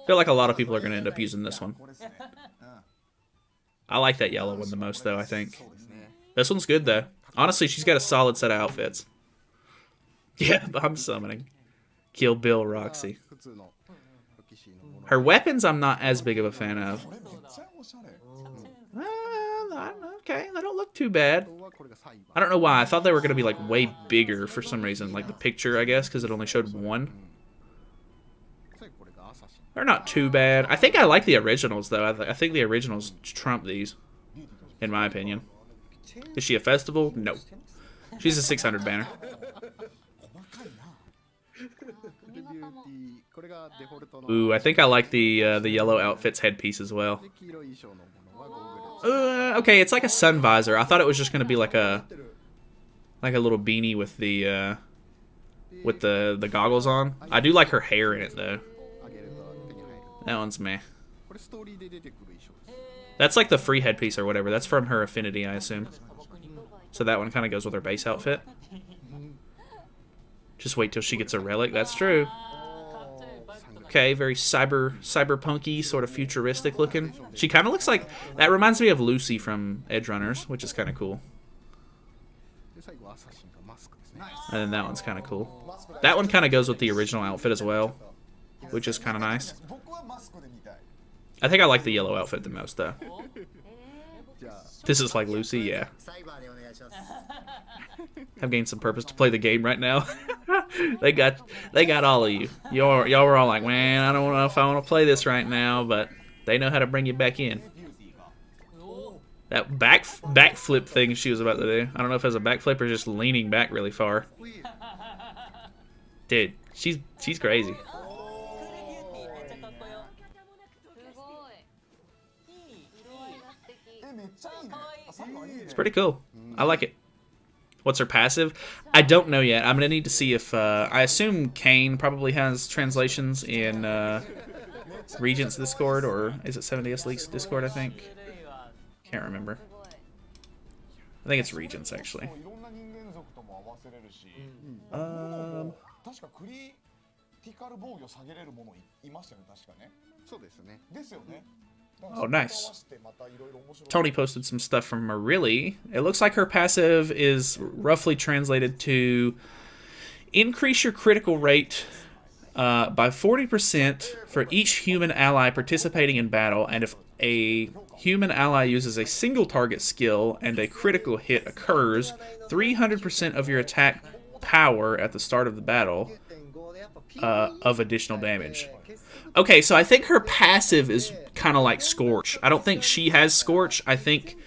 feel like a lot of people are gonna end up using this one. I like that yellow one the most though, I think. This one's good though. Honestly, she's got a solid set of outfits. Yeah, I'm summoning. Kill Bill Roxy. Her weapons I'm not as big of a fan of. Okay, they don't look too bad. I don't know why. I thought they were going to be like way bigger for some reason. Like the picture, I guess, because it only showed one. They're not too bad. I think I like the originals, though. I think the originals trump these, in my opinion. Is she a festival? No. She's a 600 banner. Ooh, I think I like the yellow outfit's headpiece as well. Okay, it's like a sun visor. I thought it was just gonna be like a like a little beanie with the goggles on. I do like her hair in it though. That one's meh. That's like the free headpiece or whatever. That's from her affinity, I assume. So that one kind of goes with her base outfit. Just wait till she gets a relic. That's true. Okay, very cyberpunky, sort of futuristic looking. She kind of looks like... That reminds me of Lucy from Edge Runners, which is kind of cool. And then that one's kind of cool. That one kind of goes with the original outfit as well, which is kind of nice. I think I like the yellow outfit the most, though. This is like Lucy, yeah. I've gained some purpose to play the game right now. They got all of you. Y'all were all like, man, I don't know if I want to play this right now, but they know how to bring you back in. That backflip thing she was about to do. I don't know if it was a backflip or just leaning back really far. Dude, she's crazy. It's pretty cool. I like it. What's her passive? I don't know yet. I'm going to need to see if... I assume Kane probably has translations in Regent's Discord, or is it 7DS Leaks Discord, I think? Can't remember. I think it's Regent's, actually. Oh, nice. Tony posted some stuff from Marilli. It looks like her passive is roughly translated to increase your critical rate by 40% for each human ally participating in battle, and if a human ally uses a single target skill and a critical hit occurs, 300% of your attack power at the start of the battle of additional damage. Okay, so I think her passive is kind of like Scorch. I don't think she has Scorch. I think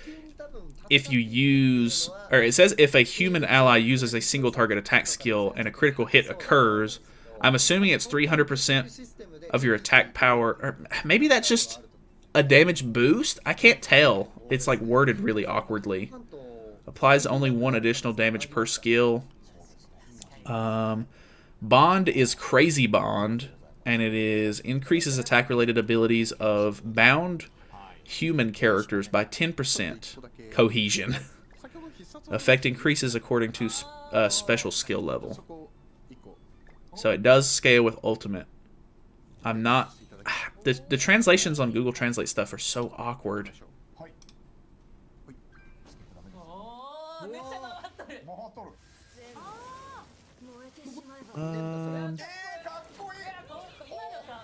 if you use... Or it says if a human ally uses a single target attack skill and a critical hit occurs, I'm assuming it's 300% of your attack power. Or maybe that's just a damage boost? I can't tell. It's like worded really awkwardly. Applies only one additional damage per skill. Bond is Crazy Bond. And it is increases attack-related abilities of bound human characters by 10%. Cohesion. Effect increases according to special skill level. So it does scale with ultimate. I'm not... The translations on Google Translate stuff are so awkward.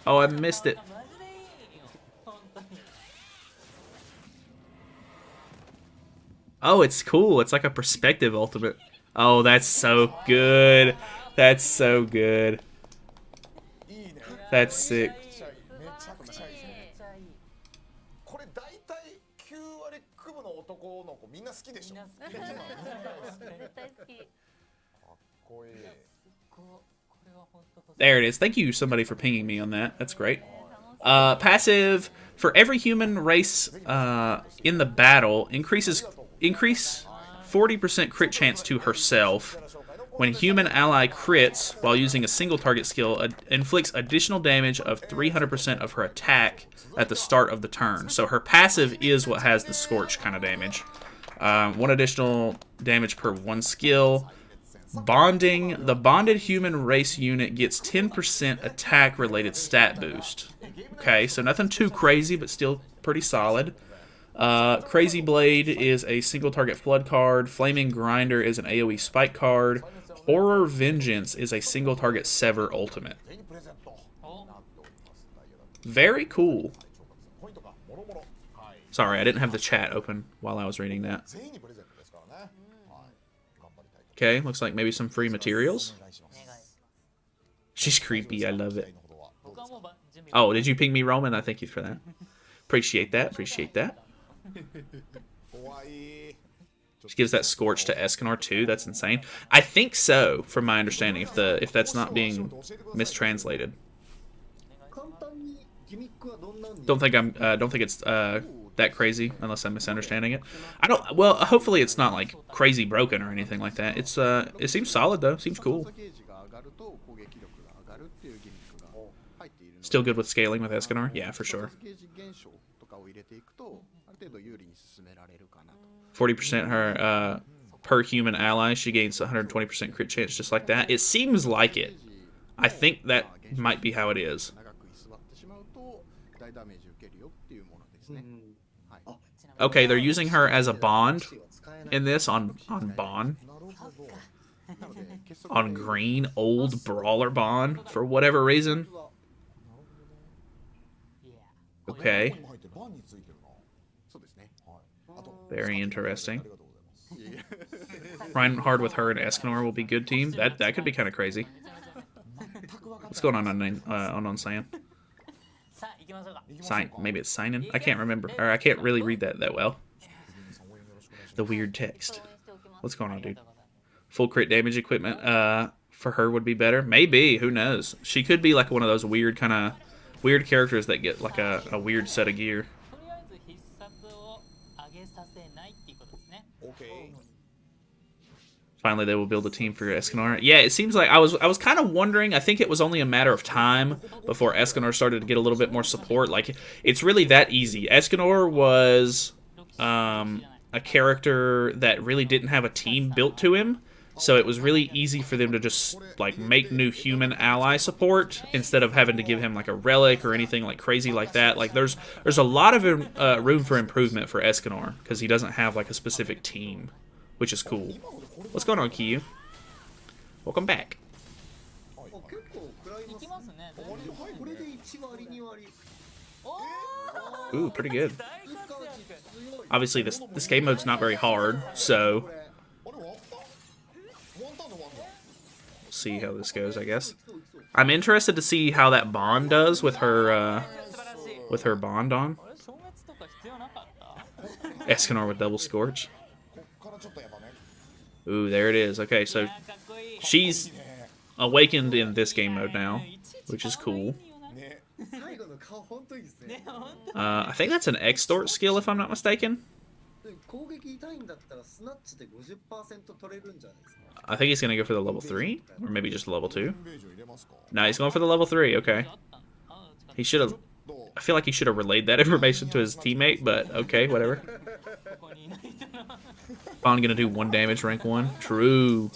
Oh, I missed it. Oh, it's cool. It's like a perspective ultimate. Oh, that's so good. That's so good. That's sick. There it is. Thank you, somebody, for pinging me on that. That's great. Passive, for every human race in the battle, increase 40% crit chance to herself. When human ally crits while using a single target skill, inflicts additional damage of 300% of her attack at the start of the turn. So her passive is what has the Scorch kind of damage. One additional damage per one skill. Bonding. The bonded human race unit gets 10% attack-related stat boost. Okay, so nothing too crazy, but still pretty solid. Crazy Blade is a single-target flood card. Flaming Grinder is an AoE spike card. Horror Vengeance is a single-target sever ultimate. Very cool. Sorry, I didn't have the chat open while I was reading that. Okay, looks like maybe some free materials. She's creepy, I love it. Oh, did you ping me, Roman? I thank you for that. Appreciate that, appreciate that. She gives that Scorch to Escanor too, that's insane. I think so, from my understanding, if that's not being mistranslated. Don't think it's that crazy, unless I'm misunderstanding it. I don't. Well, hopefully it's not like crazy broken or anything like that. It's it seems solid though. Seems cool. Still good with scaling with Escanor? Yeah, for sure. 40% her per human ally. She gains 120% crit chance just like that. It seems like it. I think that might be how it is. Okay, they're using her as a bond in this on Bond. On green, old brawler Bond for whatever reason. Okay. Very interesting. Riding hard with her and Escanor will be good team. That could be kind of crazy. What's going on Cyan? Maybe it's signing. I can't remember, or I can't really read that well. The weird text. What's going on, dude? Full crit damage equipment. For her would be better. Maybe. Who knows? She could be like one of those weird characters that get like a weird set of gear. Finally, they will build a team for Escanor. Yeah, it seems like I was kind of wondering. I think it was only a matter of time before Escanor started to get a little bit more support. Like, it's really that easy. Escanor was a character that really didn't have a team built to him, so it was really easy for them to just like make new human ally support instead of having to give him like a relic or anything like crazy like that. Like, there's a lot of room for improvement for Escanor because he doesn't have like a specific team, which is cool. What's going on, Kiyu? Welcome back. Ooh, pretty good. Obviously, this game mode's not very hard, so we'll see how this goes, I guess. I'm interested to see how that bond does with her bond on. Escanor with double scorch. Ooh, there it is. Okay, so she's awakened in this game mode now, which is cool. I think that's an extort skill, if I'm not mistaken. I think he's going to go for the level 3, or maybe just level 2. No, he's going for the level 3, okay. He should have... I feel like he should have relayed that information to his teammate, but okay, whatever. Bond gonna do 1 damage, rank 1. True.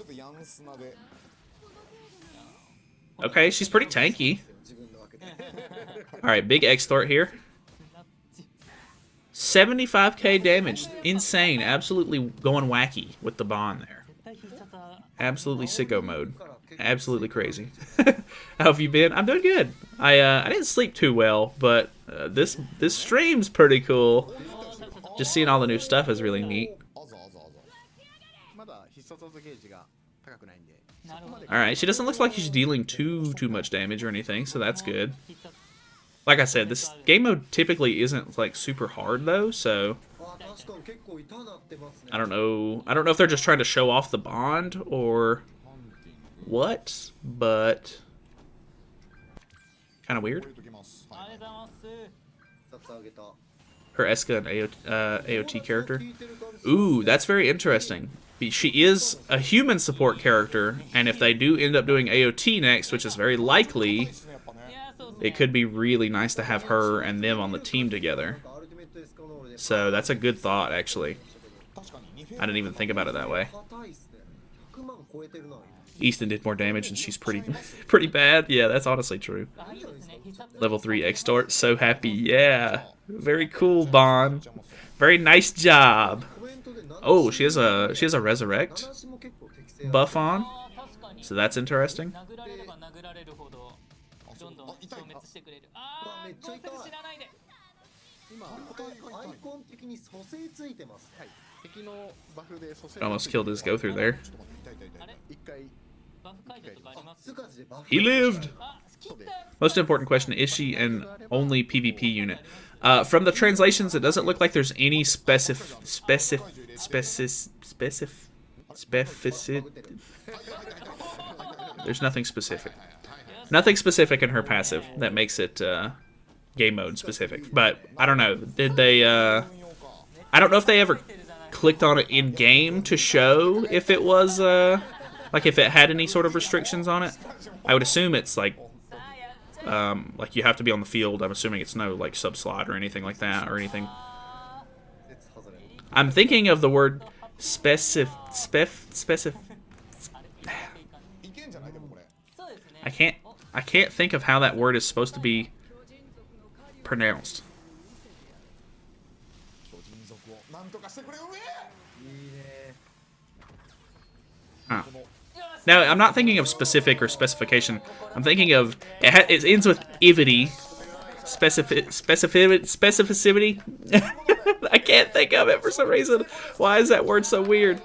Okay, she's pretty tanky. Alright, big extort here. 75k damage. Insane. Absolutely going wacky with the Bond there. Absolutely sicko mode. Absolutely crazy. How have you been? I'm doing good. I didn't sleep too well, but this stream's pretty cool. Just seeing all the new stuff is really neat. Alright, she doesn't look like she's dealing too much damage or anything, so that's good. Like I said, this game mode typically isn't like super hard though, so I don't know if they're just trying to show off the Bond or what, but kind of weird. Her Eska and AOT character. Ooh, that's very interesting. She is a human support character, and if they do end up doing AOT next, which is very likely, it could be really nice to have her and them on the team together. So that's a good thought, actually. I didn't even think about it that way. Easton did more damage, and she's pretty bad. Yeah, that's honestly true. Level 3 extort, so happy. Yeah, very cool, Bond. Very nice job. Oh, she has a resurrect buff on, so that's interesting. Almost killed his go through there. He lived! Most important question, is she an only PvP unit? From the translations, it doesn't look like there's any specific. There's nothing specific. Nothing specific in her passive that makes it game mode specific. But I don't know. Did they? I don't know if they ever clicked on it in game to show if it was like if it had any sort of restrictions on it. I would assume it's like you have to be on the field. I'm assuming it's no like sub slot or anything like that or anything. I'm thinking of the word specific. I can't think of how that word is supposed to be pronounced. Huh. No, I'm not thinking of specific or specification. I'm thinking of it ends with ivity. Specificity. I can't think of it for some reason. Why is that word so weird?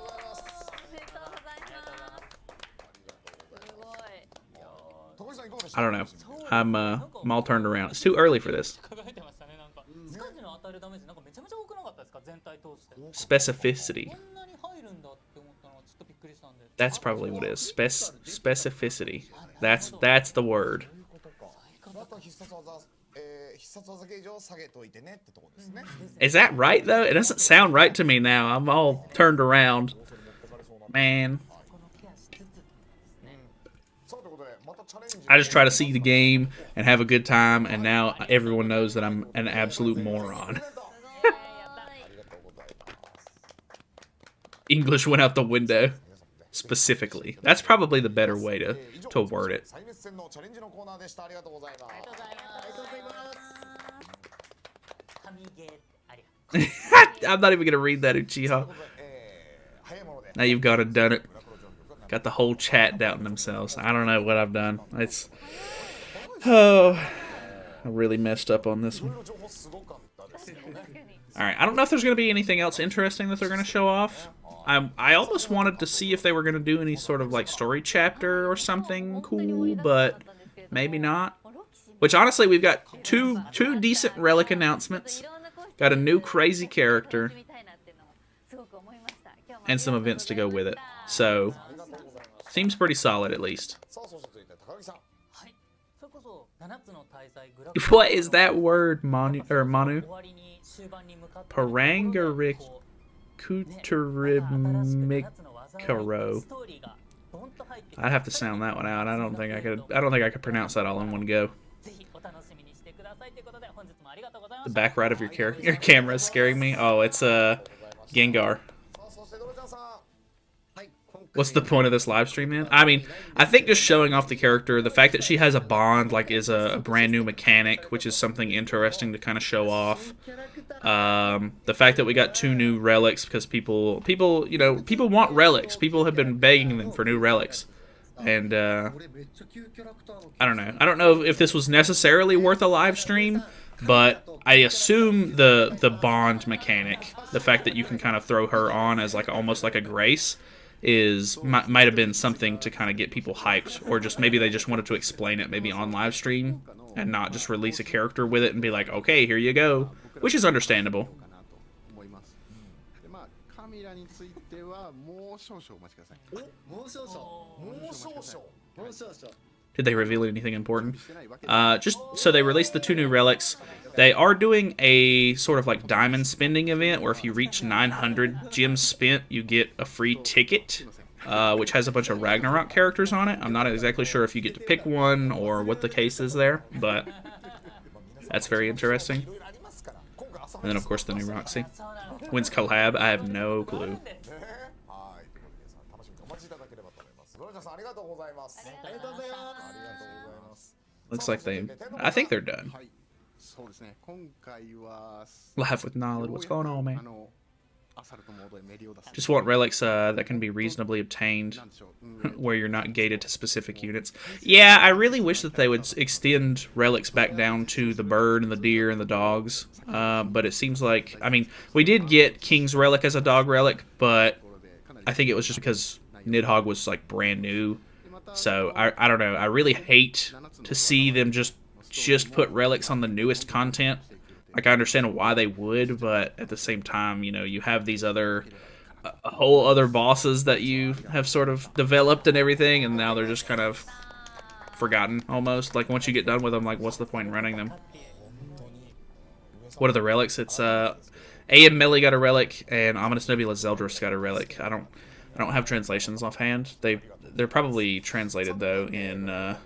I don't know. I'm all turned around. It's too early for this. Specificity. That's probably what it is. Specificity. That's the word. Is that right though? It doesn't sound right to me now. I'm all turned around. Man. I just try to see the game and have a good time, and now everyone knows that I'm an absolute moron. English went out the window. Specifically. That's probably the better way to word it. I'm not even going to read that, Uchiha. Now you've gone and done it. Got the whole chat doubting themselves. I don't know what I've done. It's... Oh... I really messed up on this one. Alright, I don't know if there's going to be anything else interesting that they're going to show off. I almost wanted to see if they were going to do any sort of like story chapter or something cool, but maybe not. Which honestly, we've got two decent relic announcements. Got a new crazy character. And some events to go with it. So, seems pretty solid at least. What is that word, Manu? Parangarik Kutaribmikaro. I'd have to sound that one out. I don't think I could pronounce that all in one go. The back right of your camera is scaring me. Oh, it's Gengar. What's the point of this live stream, man? I mean, I think just showing off the character, the fact that she has a bond, like, is a brand new mechanic, which is something interesting to kind of show off. The fact that we got 2 new relics, because people want relics. People have been begging them for new relics. And, I don't know. I don't know if this was necessarily worth a live stream, but I assume the bond mechanic, the fact that you can kind of throw her on as, like, almost like a grace, might have been something to kind of get people hyped, or just maybe they just wanted to explain it maybe on live stream and not just release a character with it and be like, okay, here you go, which is understandable. Did they reveal anything important? Just so they released the 2 new relics. They are doing a sort of like diamond spending event where if you reach 900 gems spent, you get a free ticket, which has a bunch of Ragnarok characters on it. I'm not exactly sure if you get to pick one or what the case is there, but that's very interesting. And then, of course, the new Roxy. When's collab? I have no clue. Looks like I think they're done. Live with Nalyd. What's going on, man? Just want relics that can be reasonably obtained where you're not gated to specific units. Yeah, I really wish that they would extend relics back down to the bird and the deer and the dogs. But it seems like, I mean, we did get King's Relic as a dog relic, but I think it was just because Nidhogg was like brand new. So I don't know. I really hate to see them just put relics on the newest content. Like, I understand why they would, but at the same time, you know, you have these whole other bosses that you have sort of developed and everything, and now they're just kind of forgotten almost. Like, once you get done with them, like, what's the point in running them? What are the relics? It's A.M. Millie got a relic, and Ominous Nebula Zeldris got a relic. I don't have translations offhand. They're probably translated though in the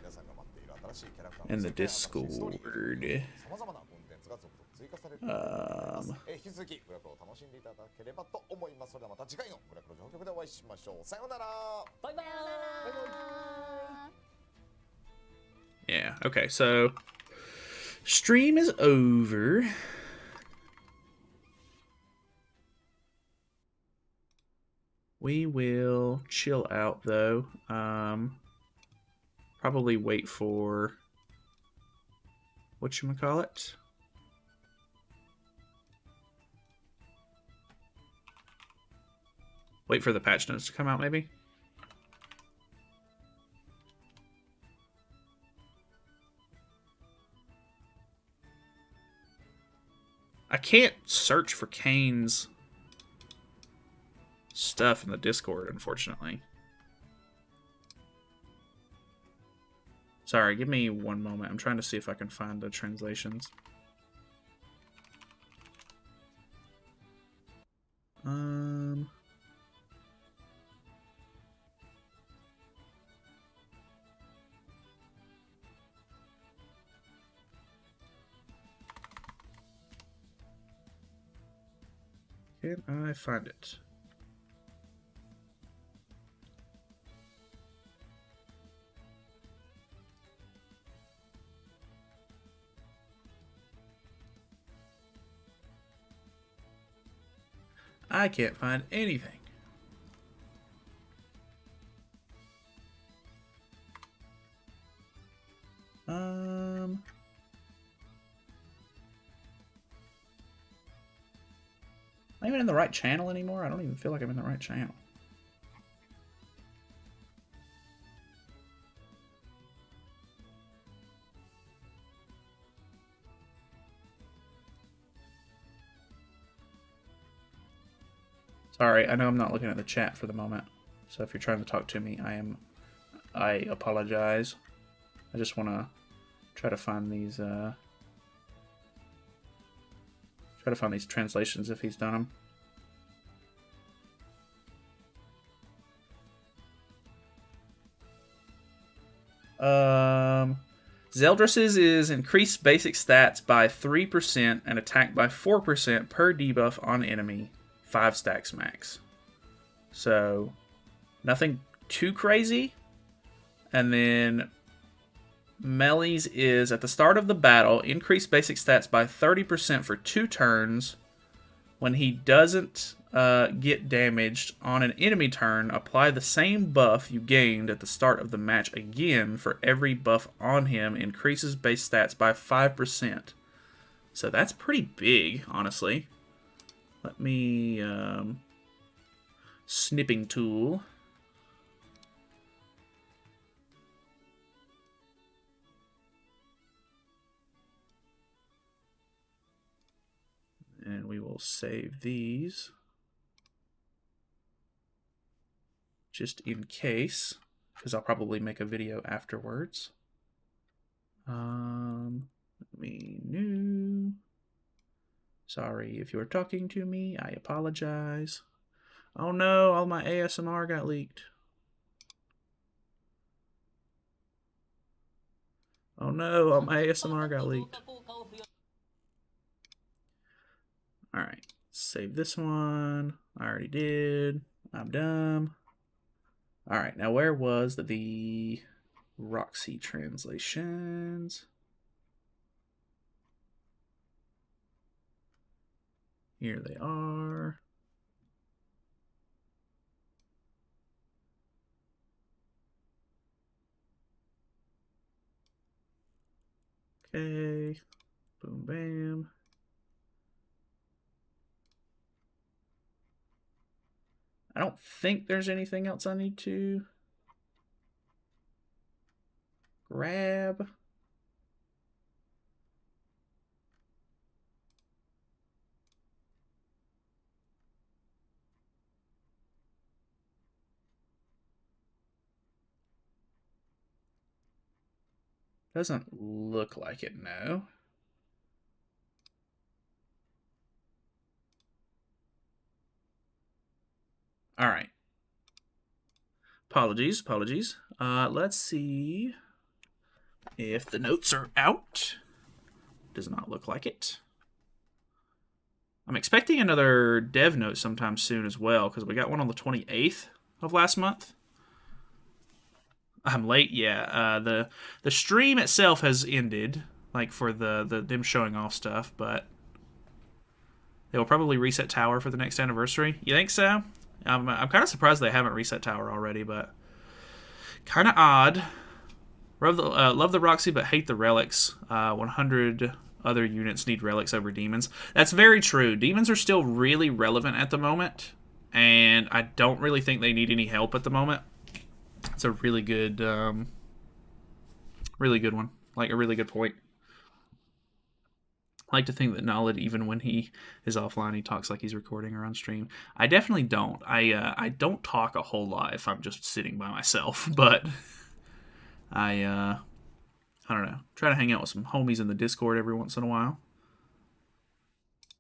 Discord. Yeah, okay, so stream is over. We will chill out though. Probably wait for whatchamacallit? Wait for the patch notes to come out, maybe? I can't search for Kane's stuff in the Discord, unfortunately. Sorry, give me one moment. I'm trying to see if I can find the translations. Can I find it? I can't find anything. Am I even in the right channel anymore? I don't even feel like I'm in the right channel. Sorry, I know I'm not looking at the chat for the moment. So if you're trying to talk to me, I apologize. I just want to try to find these translations if he's done them. Zeldris's is increased basic stats by 3% and attack by 4% per debuff on enemy, 5 stacks max. So, nothing too crazy. And then Melly's is, at the start of the battle, increase basic stats by 30% for 2 turns. When he doesn't get damaged on an enemy turn, apply the same buff you gained at the start of the match again for every buff on him, increases base stats by 5%. So that's pretty big, honestly. Let me... snipping tool. And we will save these. Just in case, because I'll probably make a video afterwards. Let me new. Sorry if you're talking to me, I apologize. Oh no, all my ASMR got leaked. Oh no, all my ASMR got leaked. Alright, save this one. I already did. I'm dumb. Alright, now where was the Roxy translations? Here they are. Okay. Boom, bam. I don't think there's anything else I need to grab. Doesn't look like it, no. All right. Apologies. Let's see if the notes are out. Does not look like it. I'm expecting another dev note sometime soon as well, because we got one on the 28th of last month. I'm late, yeah. The stream itself has ended, like for the them showing off stuff, but they will probably reset Tower for the next anniversary. You think so? I'm kind of surprised they haven't reset Tower already, but kind of odd. Love the Roxy, but hate the relics. 100 other units need relics over demons. That's very true. Demons are still really relevant at the moment, and I don't really think they need any help at the moment. It's a really good one. Like, a really good point. I like to think that Nalyd, even when he is offline, he talks like he's recording or on stream. I definitely don't. I don't talk a whole lot if I'm just sitting by myself, but I don't know. Try to hang out with some homies in the Discord every once in a while.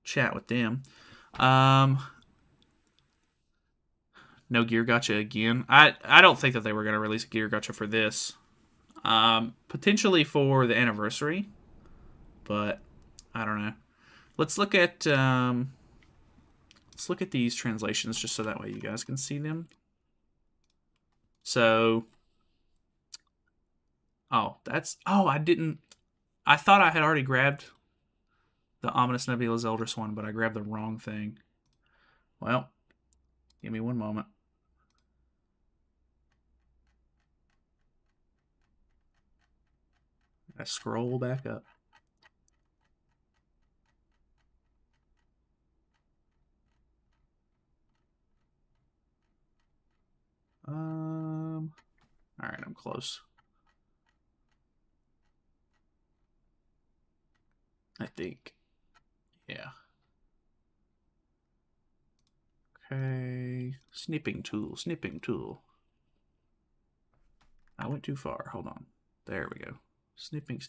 Chat with them. No gear gacha again. I don't think that they were going to release a gear gacha for this. Potentially for the anniversary, but I don't know. Let's look at these translations just so that way you guys can see them. So, I thought I had already grabbed the Ominous Nebula's Eldris one, but I grabbed the wrong thing. Well, give me one moment. I scroll back up. All right, I'm close. I think. Yeah. Okay. Snipping tool. I went too far. Hold on. There we go. Snipping.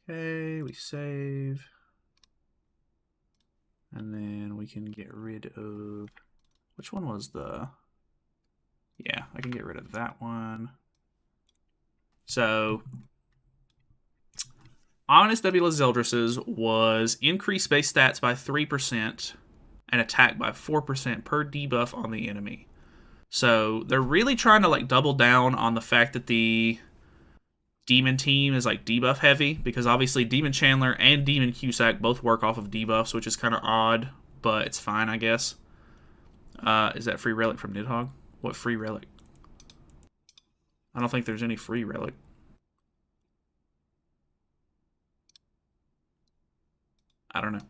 Okay, we save. And then we can get rid of... Which one was the... Yeah, I can get rid of that one. So... Ominous Nebula's Eldris's was increase base stats by 3% and attack by 4% per debuff on the enemy. So they're really trying to like double down on the fact that the Demon team is like debuff heavy, because obviously Demon Chandler and Demon Cusack both work off of debuffs, which is kind of odd, but it's fine, I guess. Is that free relic from Nidhogg? What free relic? I don't think there's any free relic. I don't know.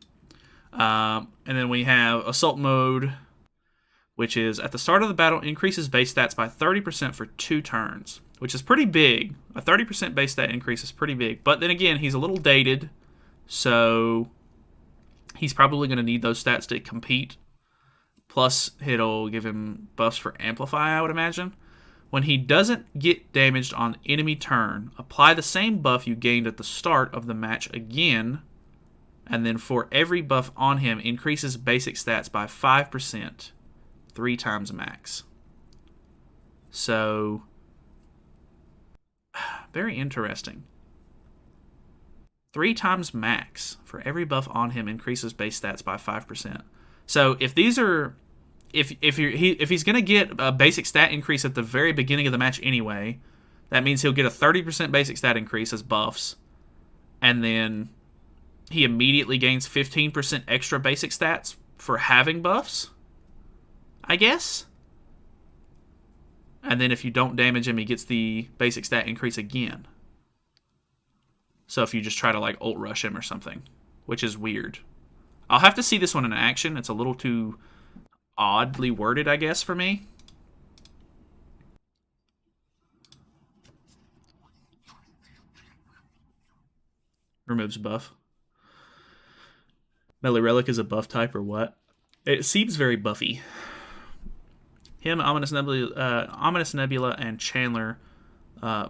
And then we have Assault Mode, which is at the start of the battle, increases base stats by 30% for 2 turns, which is pretty big. A 30% base stat increase is pretty big. But then again, he's a little dated, so he's probably going to need those stats to compete. Plus, it'll give him buffs for Amplify, I would imagine. When he doesn't get damaged on enemy turn, apply the same buff you gained at the start of the match again, and then for every buff on him, increases basic stats by 5%, 3 times max. So, very interesting. 3 times max for every buff on him increases base stats by 5%. So if these are, if he's gonna get a basic stat increase at the very beginning of the match anyway, that means he'll get a 30% basic stat increase as buffs, and then he immediately gains 15% extra basic stats for having buffs, I guess. And then if you don't damage him, he gets the basic stat increase again. So if you just try to like ult rush him or something, which is weird. I'll have to see this one in action. It's a little too oddly worded, I guess, for me. Removes buff. Melee Relic is a buff type or what? It seems very buffy. Him, Ominous Nebula, and Chandler,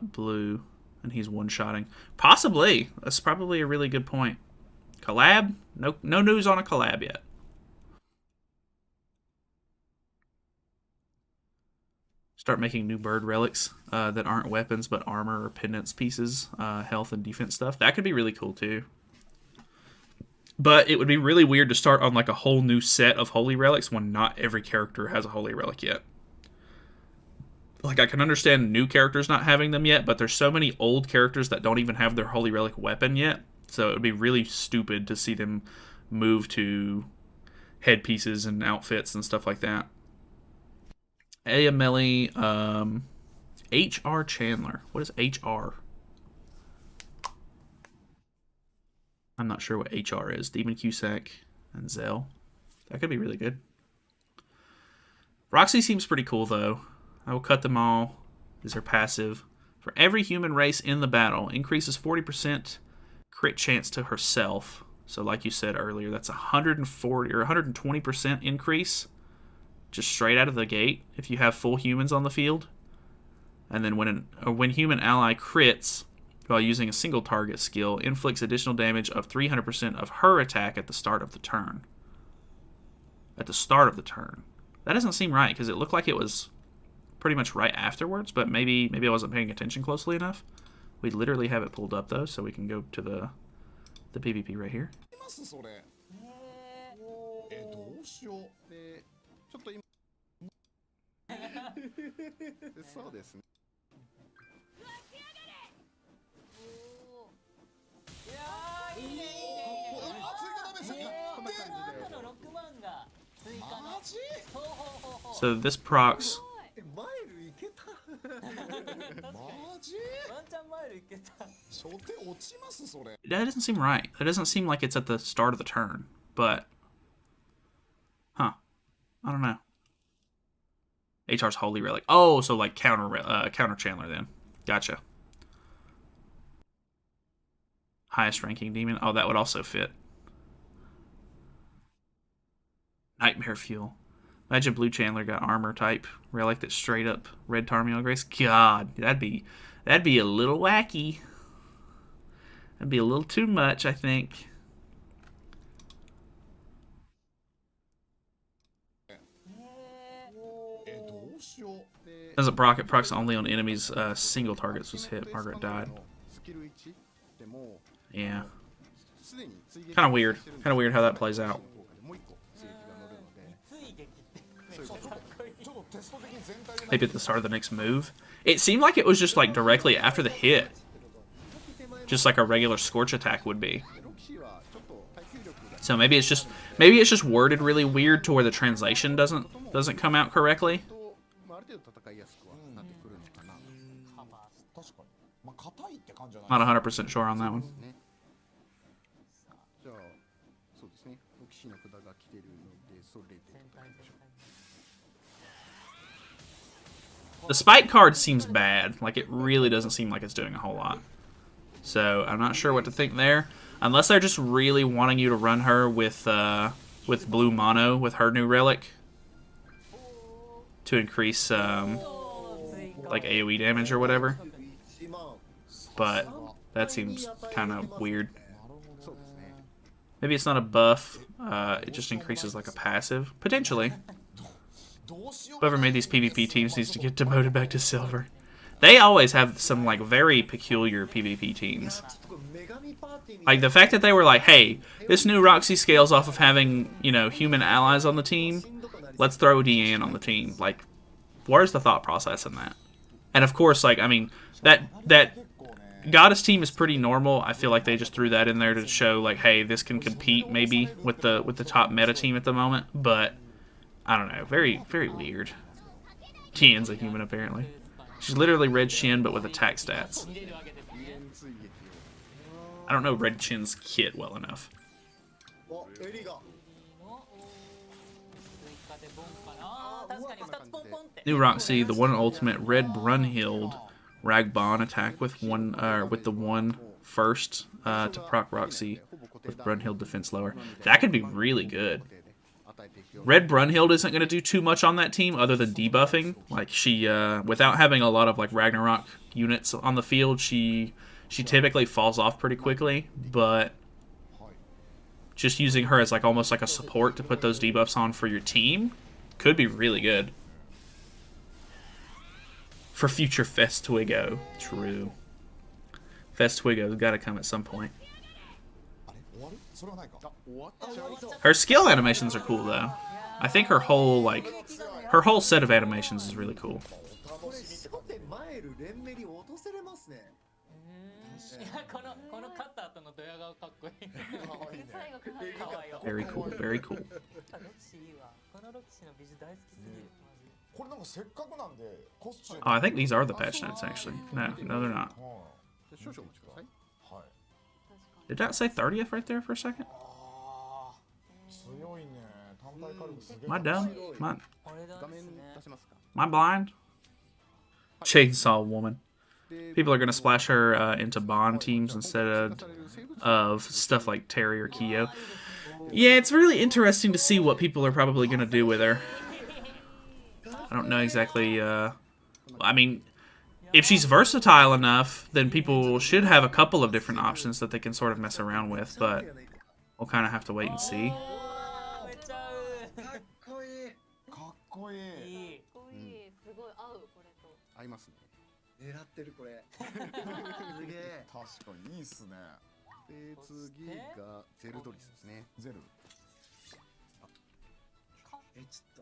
blue. and he's one-shotting. Possibly. That's probably a really good point. Collab? No news on a collab yet. Start making new bird relics that aren't weapons but armor or pendants pieces, health and defense stuff. That could be really cool too. But it would be really weird to start on like a whole new set of holy relics when not every character has a holy relic yet. Like, I can understand new characters not having them yet, but there's so many old characters that don't even have their holy relic weapon yet. So it would be really stupid to see them move to headpieces and outfits and stuff like that. Amellie, HR Chandler. What is HR? I'm not sure what HR is. Demon Cusack and Zell. That could be really good. Roxy seems pretty cool, though. I will cut them all. Is her passive. For every human race in the battle, increases 40% crit chance to herself. So like you said earlier, that's 140 or 120% increase. Just straight out of the gate if you have full humans on the field. And then when human ally crits while using a single target skill, inflicts additional damage of 300% of her attack at the start of the turn. At the start of the turn. That doesn't seem right because it looked like it was pretty much right afterwards, but maybe I wasn't paying attention closely enough. We literally have it pulled up though, so we can go to the PvP right here. So this procs. That doesn't seem right. That doesn't seem like it's at the start of the turn, but I don't know. HR's holy relic. Oh, so like counter Chandler then. Gotcha. Highest ranking demon. Oh, that would also fit. Nightmare fuel. Imagine Blue Chandler got armor type relic that's straight up red Tarmiel Grace. God, that'd be a little wacky. That'd be a little too much, I think. Doesn't proc, it procs only on enemies. Single targets was hit. Margaret died. Yeah. Kind of weird. Kind of weird how that plays out. Maybe at the start of the next move. It seemed like it was just like directly after the hit. Just like a regular Scorch attack would be. So maybe it's just worded really weird to where the translation doesn't come out correctly. Not 100% sure on that one. The spike card seems bad. Like, it really doesn't seem like it's doing a whole lot. So, I'm not sure what to think there. Unless they're just really wanting you to run her with blue mono with her new relic. To increase, like, AoE damage or whatever. But that seems kind of weird. Maybe it's not a buff. It just increases, like, a passive. Potentially. Whoever made these PvP teams needs to get demoted back to silver. They always have some, like, very peculiar PvP teams. Like, the fact that they were like, hey, this new Roxy scales off of having, you know, human allies on the team. Let's throw Deanne on the team. Like, where's the thought process in that? And, of course, like, I mean, that Goddess team is pretty normal. I feel like they just threw that in there to show, like, hey, this can compete, maybe, with the top meta team at the moment. But I don't know. Very, very weird. Tian's a human, apparently. She's literally Red Shin, but with attack stats. I don't know Red Shin's kit well enough. New Roxy, the one ultimate Red Brunhild Ragbon attack with the one first to proc Roxy with Brunhild defense lower. That could be really good. Red Brunhild isn't going to do too much on that team other than debuffing. Like, she, without having a lot of, like, Ragnarok units on the field, she typically falls off pretty quickly, but just using her as, like, almost like a support to put those debuffs on for your team could be really good. For future Festwigo. True. Festwigo's got to come at some point. Her skill animations are cool, though. I think her whole set of animations is really cool. Very cool, very cool. Oh, I think these are the patch notes, actually. No, they're not. Did that say 30th right there for a second? Am I dumb? Am I blind? Chainsaw Woman. People are going to splash her into Bond teams instead of stuff like Terry or Kyo. Yeah, it's really interesting to see what people are probably going to do with her. I don't know exactly. I mean, if she's versatile enough, then people should have a couple of different options that they can sort of mess around with, but we'll kind of have to wait and see.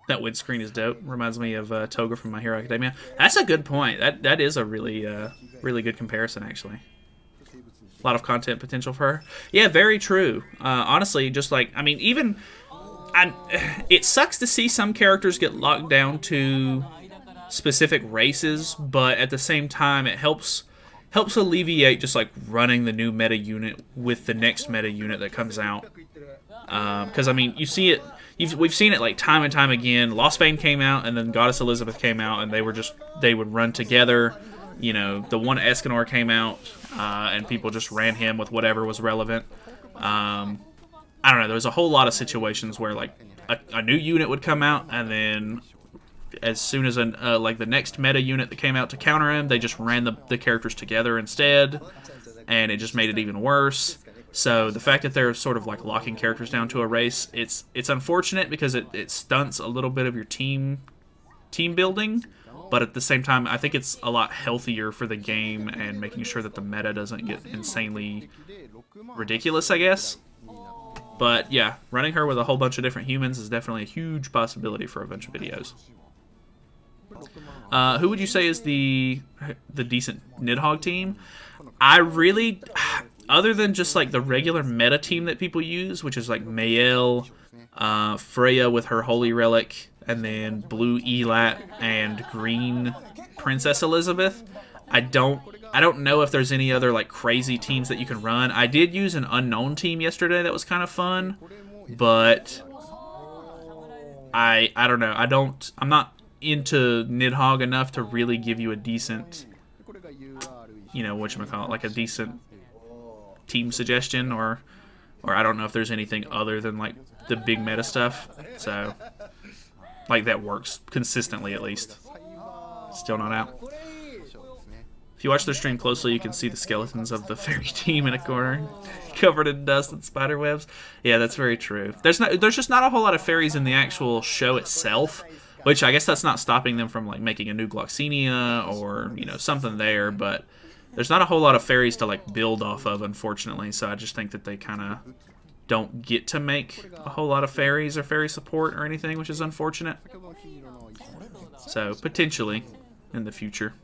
That windscreen is dope. Reminds me of Toga from My Hero Academia. That's a good point. That is a really really good comparison, actually. A lot of content potential for her. Yeah, very true. Honestly, just like, I mean, even... it sucks to see some characters get locked down to specific races, but at the same time, it helps alleviate just like running the new meta unit with the next meta unit that comes out. Because I mean, you see it. We've seen it like time and time again. Lostbane came out, and then Goddess Elizabeth came out, and they would run together. You know, the one Escanor came out, and people just ran him with whatever was relevant. I don't know. There was a whole lot of situations where like a new unit would come out, and then as soon as like the next meta unit that came out to counter him, they just ran the characters together instead, and it just made it even worse. So the fact that they're sort of like locking characters down to a race, it's unfortunate because it stunts a little bit of your team building, but at the same time, I think it's a lot healthier for the game and making sure that the meta doesn't get insanely ridiculous, I guess. But yeah, running her with a whole bunch of different humans is definitely a huge possibility for a bunch of videos. Who would you say is the decent Nidhogg team? I really, other than just like the regular meta team that people use, which is like Mael, Freya with her Holy Relic, and then Blue Elat and Green Princess Elizabeth, I don't know if there's any other like crazy teams that you can run. I did use an unknown team yesterday that was kind of fun, but I don't know. I'm not into Nidhogg enough to really give you a decent, you know, whatchamacallit, like a decent team suggestion, or I don't know if there's anything other than like the big meta stuff. So like that works consistently, at least. Still not out. If you watch their stream closely, you can see the skeletons of the fairy team in a corner, covered in dust and spider webs. Yeah, that's very true. There's just not a whole lot of fairies in the actual show itself, which I guess that's not stopping them from like making a new Gloxinia or, you know, something there, but there's not a whole lot of fairies to like build off of, unfortunately. So I just think that they kind of don't get to make a whole lot of fairies or fairy support or anything, which is unfortunate. So potentially in the future.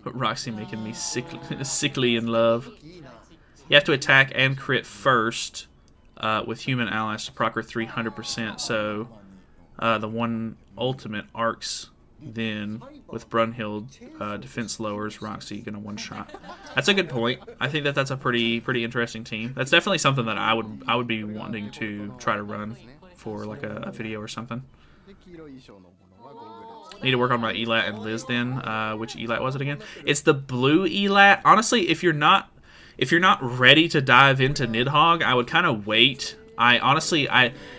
But Roxy making me sickly in love. You have to attack and crit first with human allies to proc her 300%. So the one ultimate arcs then with Brunhild defense lowers, Roxy gonna one shot. That's a good point. I think that's a pretty interesting team. That's definitely something that I would be wanting to try to run for like a video or something. Need to work on my Elat and Liz then. Which Elat was it again? It's the blue Elat. Honestly, if you're not ready to dive into Nidhogg, I would kind of wait I honestly,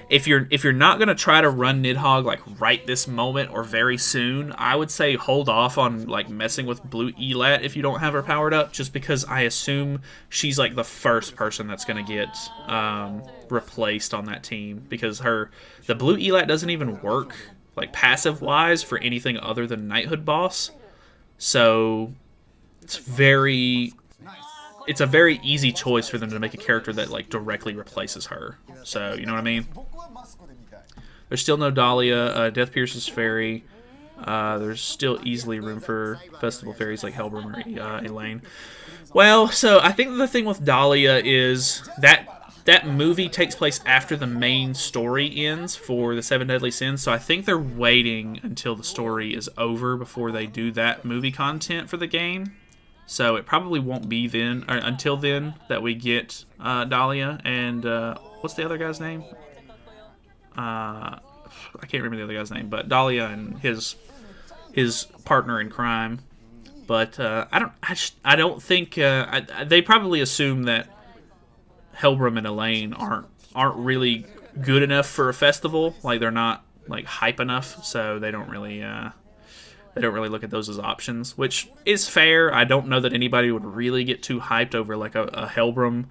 if you're not gonna try to run Nidhogg like right this moment or very soon, I would say hold off on like messing with Blue Elat if you don't have her powered up, just because I assume she's like the first person that's gonna get replaced on that team, because the Blue Elat doesn't even work like passive wise for anything other than Knighthood boss, so it's a very easy choice for them to make a character that like directly replaces her. So you know what I mean. There's still no Dahlia. Death Pierce's fairy. There's still easily room for festival fairies like Helbram or Elaine. Well, so I think the thing with Dahlia is that movie takes place after the main story ends for the Seven Deadly Sins. So I think they're waiting until the story is over before they do that movie content for the game. So it probably won't be then, or until then, that we get Dahlia and what's the other guy's name? I can't remember the other guy's name, but Dahlia and his partner in crime. But I don't think they probably assume that Helbram and Elaine aren't really good enough for a festival. Like they're not like hype enough, so they don't really look at those as options, which is fair. I don't know that anybody would really get too hyped over like a Helbram,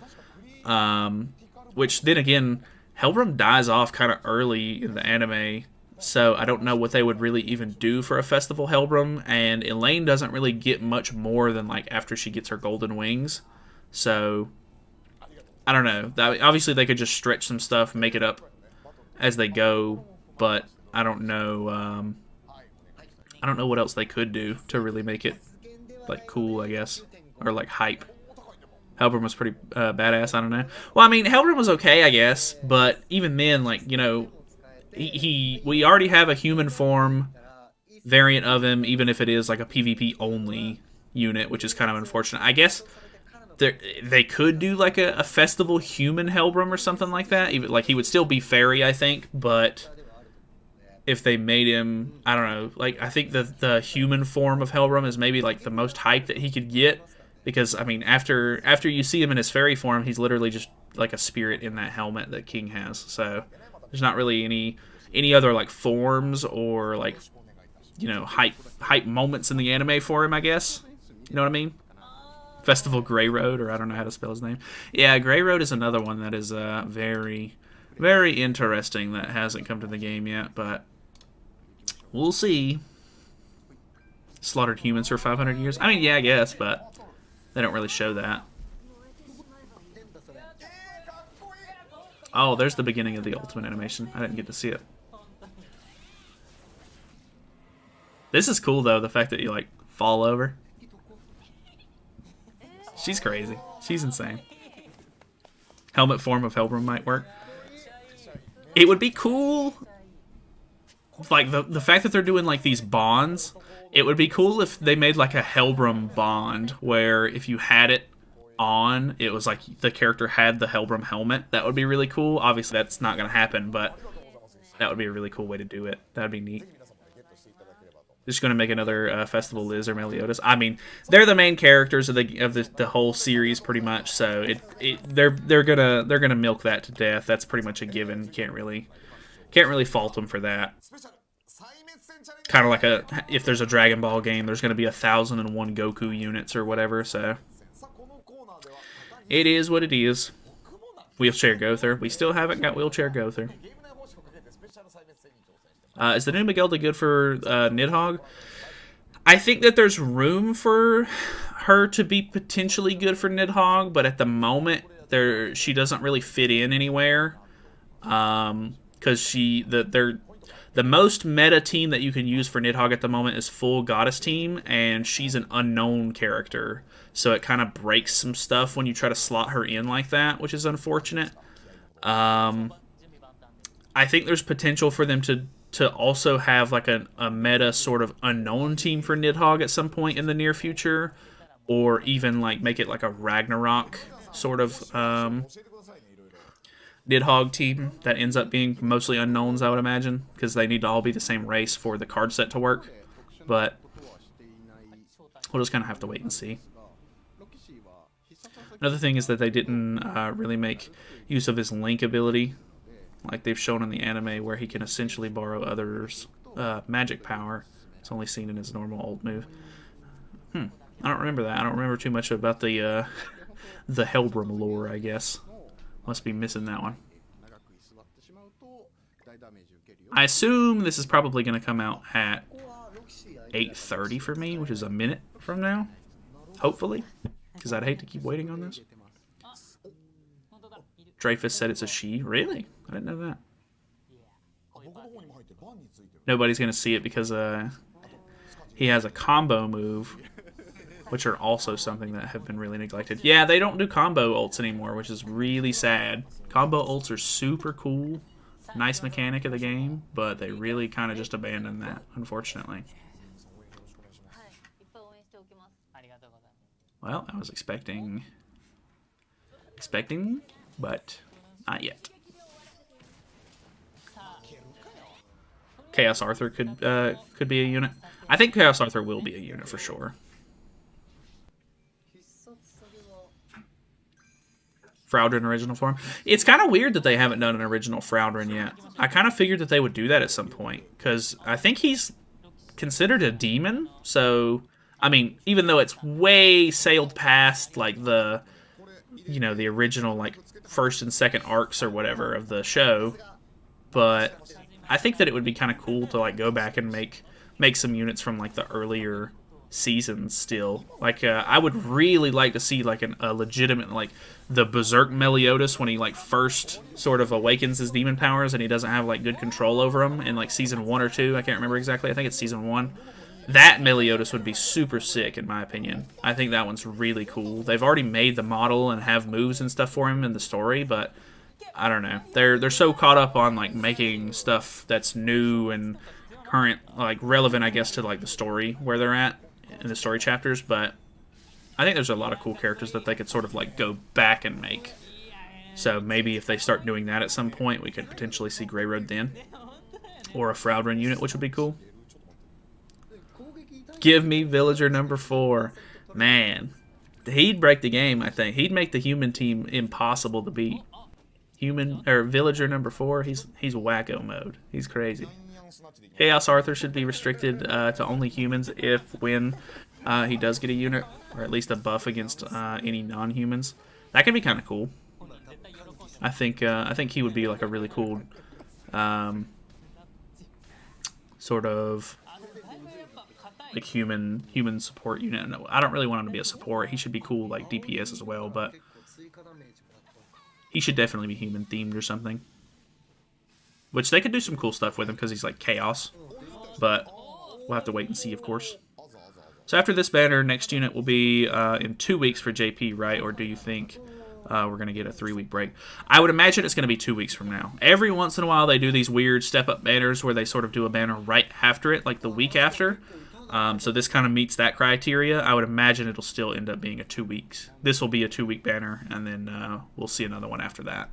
which then again, Helbram dies off kind of early in the anime, so I don't know what they would really even do for a festival Helbram, and Elaine doesn't really get much more than like after she gets her golden wings, so I don't know. Obviously they could just stretch some stuff, make it up as they go, but I don't know. I don't know what else they could do to really make it like cool, I guess, or like hype. Helbram was pretty badass. I don't know. Well, I mean, Helbram was okay, I guess, but even then, like, you know, we already have a human form variant of him, even if it is like a PvP only unit, which is kind of unfortunate. I guess they could do like a festival human Helbram or something like that. Even like he would still be fairy, I think, but if they made him, I don't know, like I think the human form of Helbram is maybe like the most hype that he could get, because I mean after you see him in his fairy form, he's literally just like a spirit in that helmet that King has. So there's not really any other like forms or like, you know, hype moments in the anime for him, I guess. You know what I mean? Festival Grey Road, or I don't know how to spell his name. Yeah, Grey Road is another one that is very, very interesting that hasn't come to the game yet, but we'll see. Slaughtered humans for 500 years? I mean, yeah, I guess, but they don't really show that. Oh, there's the beginning of the ultimate animation. I didn't get to see it. This is cool, though, the fact that you, like, fall over. She's crazy. She's insane. Helmet form of Helbram might work. It would be cool, like the fact that they're doing like these bonds. It would be cool if they made like a Helbram bond where if you had it on, it was like the character had the Helbram helmet. That would be really cool. Obviously that's not going to happen, but that would be a really cool way to do it. That would be neat. Just going to make another Festival Liz or Meliodas. I mean, they're the main characters of the whole series pretty much, so they're gonna milk that to death. That's pretty much a given. Can't really fault them for that. Kind of like if there's a Dragon Ball game, there's going to be 1,001 Goku units or whatever. So it is what it is. Wheelchair Gother. We still haven't got Wheelchair Gother. Is the new Magilda good for Nidhogg? I think that there's room for her to be potentially good for Nidhogg, but at the moment, she doesn't really fit in anywhere. Because the most meta team that you can use for Nidhogg at the moment is full Goddess team, and she's an unknown character. So it kind of breaks some stuff when you try to slot her in like that, which is unfortunate. I think there's potential for them to also have like a meta sort of unknown team for Nidhogg at some point in the near future, or even like make it like a Ragnarok sort of Nidhogg team that ends up being mostly unknowns, I would imagine, because they need to all be the same race for the card set to work. But we'll just kind of have to wait and see. Another thing is that they didn't really make use of his link ability, like they've shown in the anime, where he can essentially borrow others' magic power. It's only seen in his normal ult move. I don't remember that. I don't remember too much about the the Helbram lore, I guess. Must be missing that one. I assume this is probably going to come out at 8:30 for me, which is a minute from now. Hopefully. Because I'd hate to keep waiting on this. Dreyfus said it's a she. Really? I didn't know that. Nobody's going to see it because he has a combo move, which are also something that have been really neglected. Yeah, they don't do combo ults anymore, which is really sad. Combo ults are super cool. Nice mechanic of the game, but they really kind of just abandoned that, unfortunately. Well, I was expecting, but not yet. Chaos Arthur could be a unit. I think Chaos Arthur will be a unit for sure. Froudrin original form. It's kind of weird that they haven't done an original Froudrin yet. I kind of figured that they would do that at some point, because I think he's considered a demon, so... I mean, even though it's way sailed past, like, the, you know, the original, like, first and second arcs or whatever of the show, but I think that it would be kind of cool to, like, go back and make some units from, like, the earlier seasons still. Like, I would really like to see, like, a legitimate, like, the Berserk Meliodas when he, like, first sort of awakens his demon powers and he doesn't have, like, good control over them in, like, season 1 or 2. I can't remember exactly. I think it's season 1. That Meliodas would be super sick, in my opinion. I think that one's really cool. They've already made the model and have moves and stuff for him in the story, but I don't know. They're so caught up on, like, making stuff that's new and current, like, relevant, I guess, to, like, the story where they're at in the story chapters, but I think there's a lot of cool characters that they could sort of, like, go back and make. So maybe if they start doing that at some point, we could potentially see Grey Road then. Or a Froudrin unit, which would be cool. Give me Villager number 4. Man, he'd break the game, I think. He'd make the human team impossible to beat. Villager number 4, he's wacko mode. He's crazy. Chaos Arthur should be restricted to only humans when he does get a unit, or at least a buff against any non-humans. That could be kind of cool. I think he would be like a really cool sort of like human support unit. No, I don't really want him to be a support. He should be cool like DPS as well, but he should definitely be human themed or something. Which they could do some cool stuff with him because he's like chaos, but we'll have to wait and see, of course. So after this banner, next unit will be in 2 weeks for JP, right? Or do you think we're going to get a 3-week break? I would imagine it's going to be 2 weeks from now. Every once in a while, they do these weird step-up banners where they sort of do a banner right after it, like the week after. So this kind of meets that criteria. I would imagine it'll still end up being a 2 weeks. This will be a 2-week banner, and then we'll see another one after that.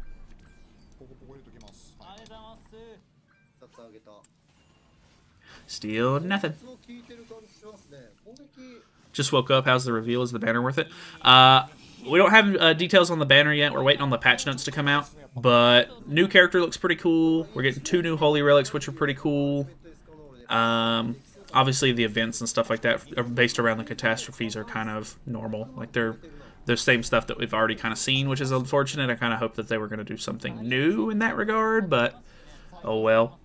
Still nothing. Just woke up. How's the reveal? Is the banner worth it? We don't have details on the banner yet. We're waiting on the patch notes to come out. But new character looks pretty cool. We're getting 2 new holy relics, which are pretty cool. Obviously, the events and stuff like that are based around the catastrophes are kind of normal. Like they're the same stuff that we've already kind of seen, which is unfortunate. I kind of hope that they were going to do something new in that regard, but oh well.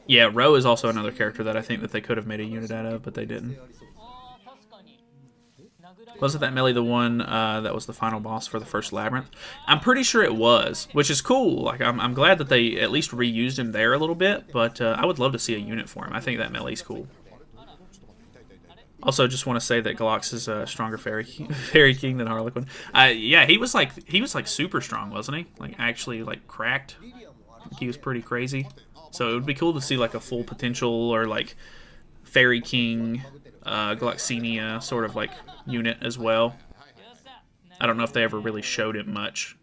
Yeah, Ro is also another character that I think that they could have made a unit out of, but they didn't. Wasn't that Melee the one that was the final boss for the first Labyrinth? I'm pretty sure it was, which is cool. Like I'm glad that they at least reused him there a little bit, but I would love to see a unit for him. I think that Melee's cool. Also, just want to say that Galox is a stronger fairy king than Harlequin. Yeah, he was like super strong, wasn't he? Like actually like cracked. He was pretty crazy. So it would be cool to see like a full potential or like Fairy King, Galaxinia sort of like unit as well. I don't know if they ever really showed it much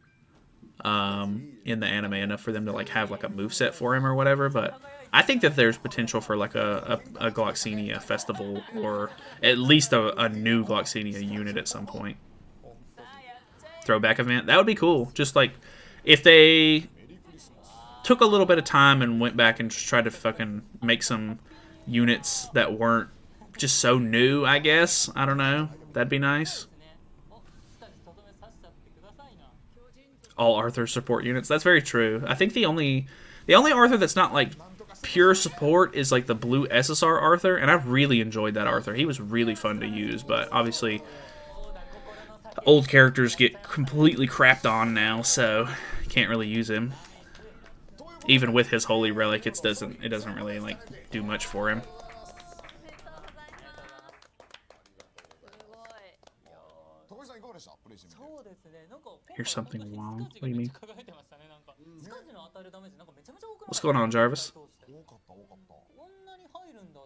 in the anime enough for them to like have like a moveset for him or whatever, but I think that there's potential for like a Gloxinia festival, or at least a new Gloxinia unit at some point. Throwback event. That would be cool. Just like if they took a little bit of time and went back and just tried to fucking make some units that weren't just so new, I guess. I don't know. That'd be nice. All Arthur support units. That's very true. I think the only Arthur that's not like pure support is like the blue SSR Arthur, and I really enjoyed that Arthur. He was really fun to use, but obviously old characters get completely crapped on now, so can't really use him. Even with his holy relic, it doesn't really like do much for him. Here's something wrong. What do you mean? What's going on, Jarvis?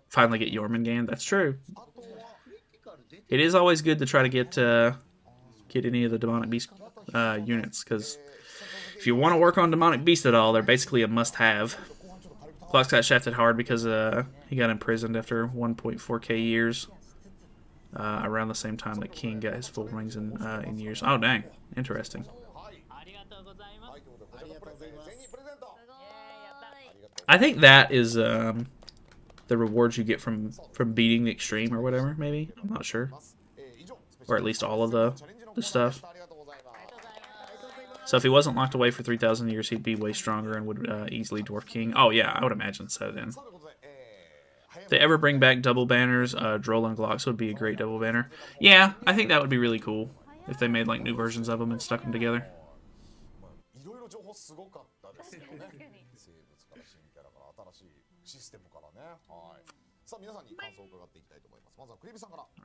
Finally get Jormungand. That's true. It is always good to try to get any of the demonic beast units, because if you want to work on demonic beast at all, they're basically a must-have. Clocks got shafted hard because he got imprisoned after 1.4k years. Around the same time that King got his full rings in years. Oh, dang. Interesting. I think that is the rewards you get from beating the extreme or whatever, maybe. I'm not sure. Or at least all of the stuff. So if he wasn't locked away for 3,000 years, he'd be way stronger and would easily dwarf King. Oh, yeah, I would imagine so then. If they ever bring back double banners, Droll and Glocks would be a great double banner. Yeah, I think that would be really cool if they made like new versions of them and stuck them together.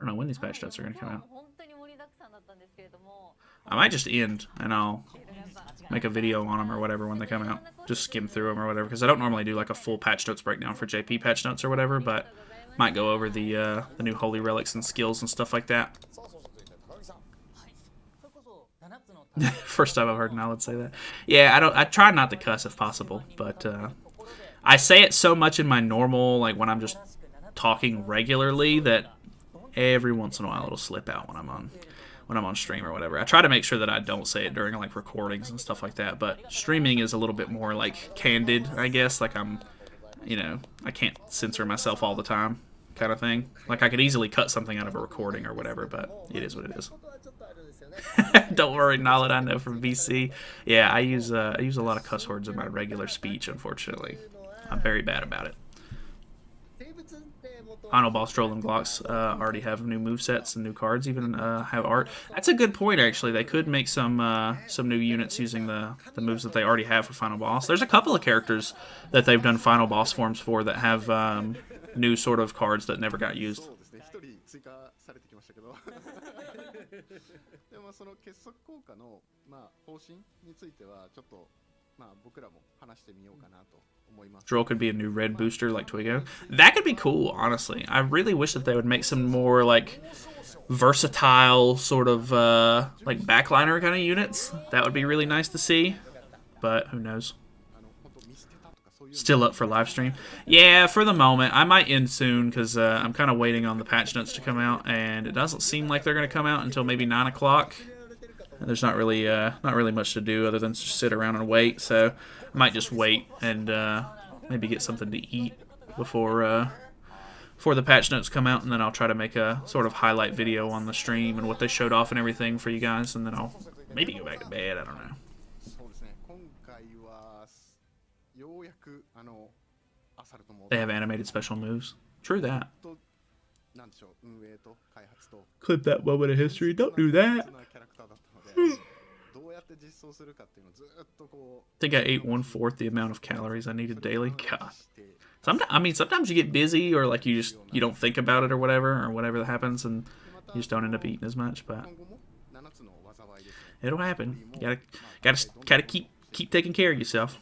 I don't know when these patch notes are going to come out. I might just end and I'll make a video on them or whatever when they come out. Just skim through them or whatever, because I don't normally do like a full patch notes breakdown for JP patch notes or whatever, but might go over the new holy relics and skills and stuff like that. First time I've heard Nalyd say that. Yeah, I try not to cuss if possible, but I say it so much in my normal, like when I'm just talking regularly, that every once in a while it'll slip out when I'm on stream or whatever. I try to make sure that I don't say it during like recordings and stuff like that, but streaming is a little bit more like candid, I guess. Like I'm, I can't censor myself all the time, kind of thing. Like I could easily cut something out of a recording or whatever, but it is what it is. Don't worry, Nalyd, I know from VC. Yeah, I use a lot of cuss words in my regular speech, unfortunately. I'm very bad about it. Final boss Droll and Glocks already have new movesets and new cards, even have art. That's a good point, actually. They could make some new units using the moves that they already have for Final Boss. There's a couple of characters that they've done Final Boss forms for that have new sort of cards that never got used. Droll could be a new red booster like Twigo. That could be cool, honestly. I really wish that they would make some more like versatile sort of like backliner kind of units. That would be really nice to see, but who knows. Still up for live stream. Yeah, for the moment. I might end soon because I'm kind of waiting on the patch notes to come out, and it doesn't seem like they're going to come out until maybe 9 o'clock. There's not really much to do other than just sit around and wait, so I might just wait and maybe get something to eat before the patch notes come out, and then I'll try to make a sort of highlight video on the stream and what they showed off and everything for you guys, and then I'll maybe go back to bed. I don't know. They have animated special moves. True that. Clip that moment of history. Don't do that. I think I ate 1/4 the amount of calories I needed daily. God. Sometimes you get busy or like you don't think about it or whatever that happens, and you just don't end up eating as much. But it'll happen. You gotta keep taking care of yourself.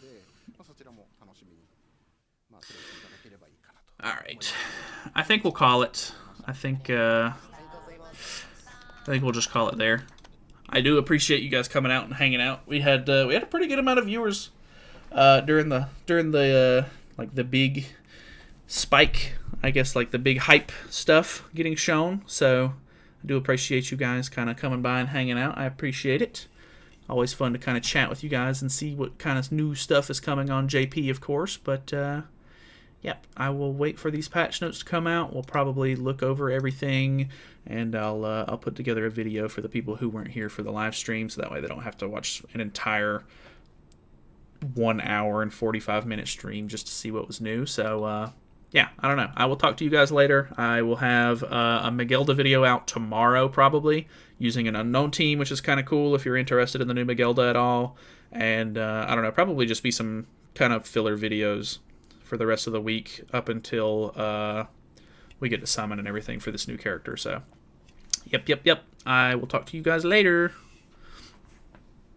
All right, I think we'll call it. I think we'll just call it there. I do appreciate you guys coming out and hanging out. We had a pretty good amount of viewers during the like the big spike, I guess, like the big hype stuff getting shown. So I do appreciate you guys kind of coming by and hanging out. I appreciate it. Always fun to kind of chat with you guys and see what kind of new stuff is coming on JP, of course. But yep, I will wait for these patch notes to come out. We'll probably look over everything, and I'll put together a video for the people who weren't here for the live stream, so that way they don't have to watch an entire 1 hour and 45-minute stream just to see what was new. So yeah, I don't know. I will talk to you guys later. I will have a Magilda video out tomorrow, probably, using an unknown team, which is kind of cool if you're interested in the new Magilda at all. And I don't know, probably just be some kind of filler videos for the rest of the week up until we get to summon and everything for this new character. So, yep. I will talk to you guys later.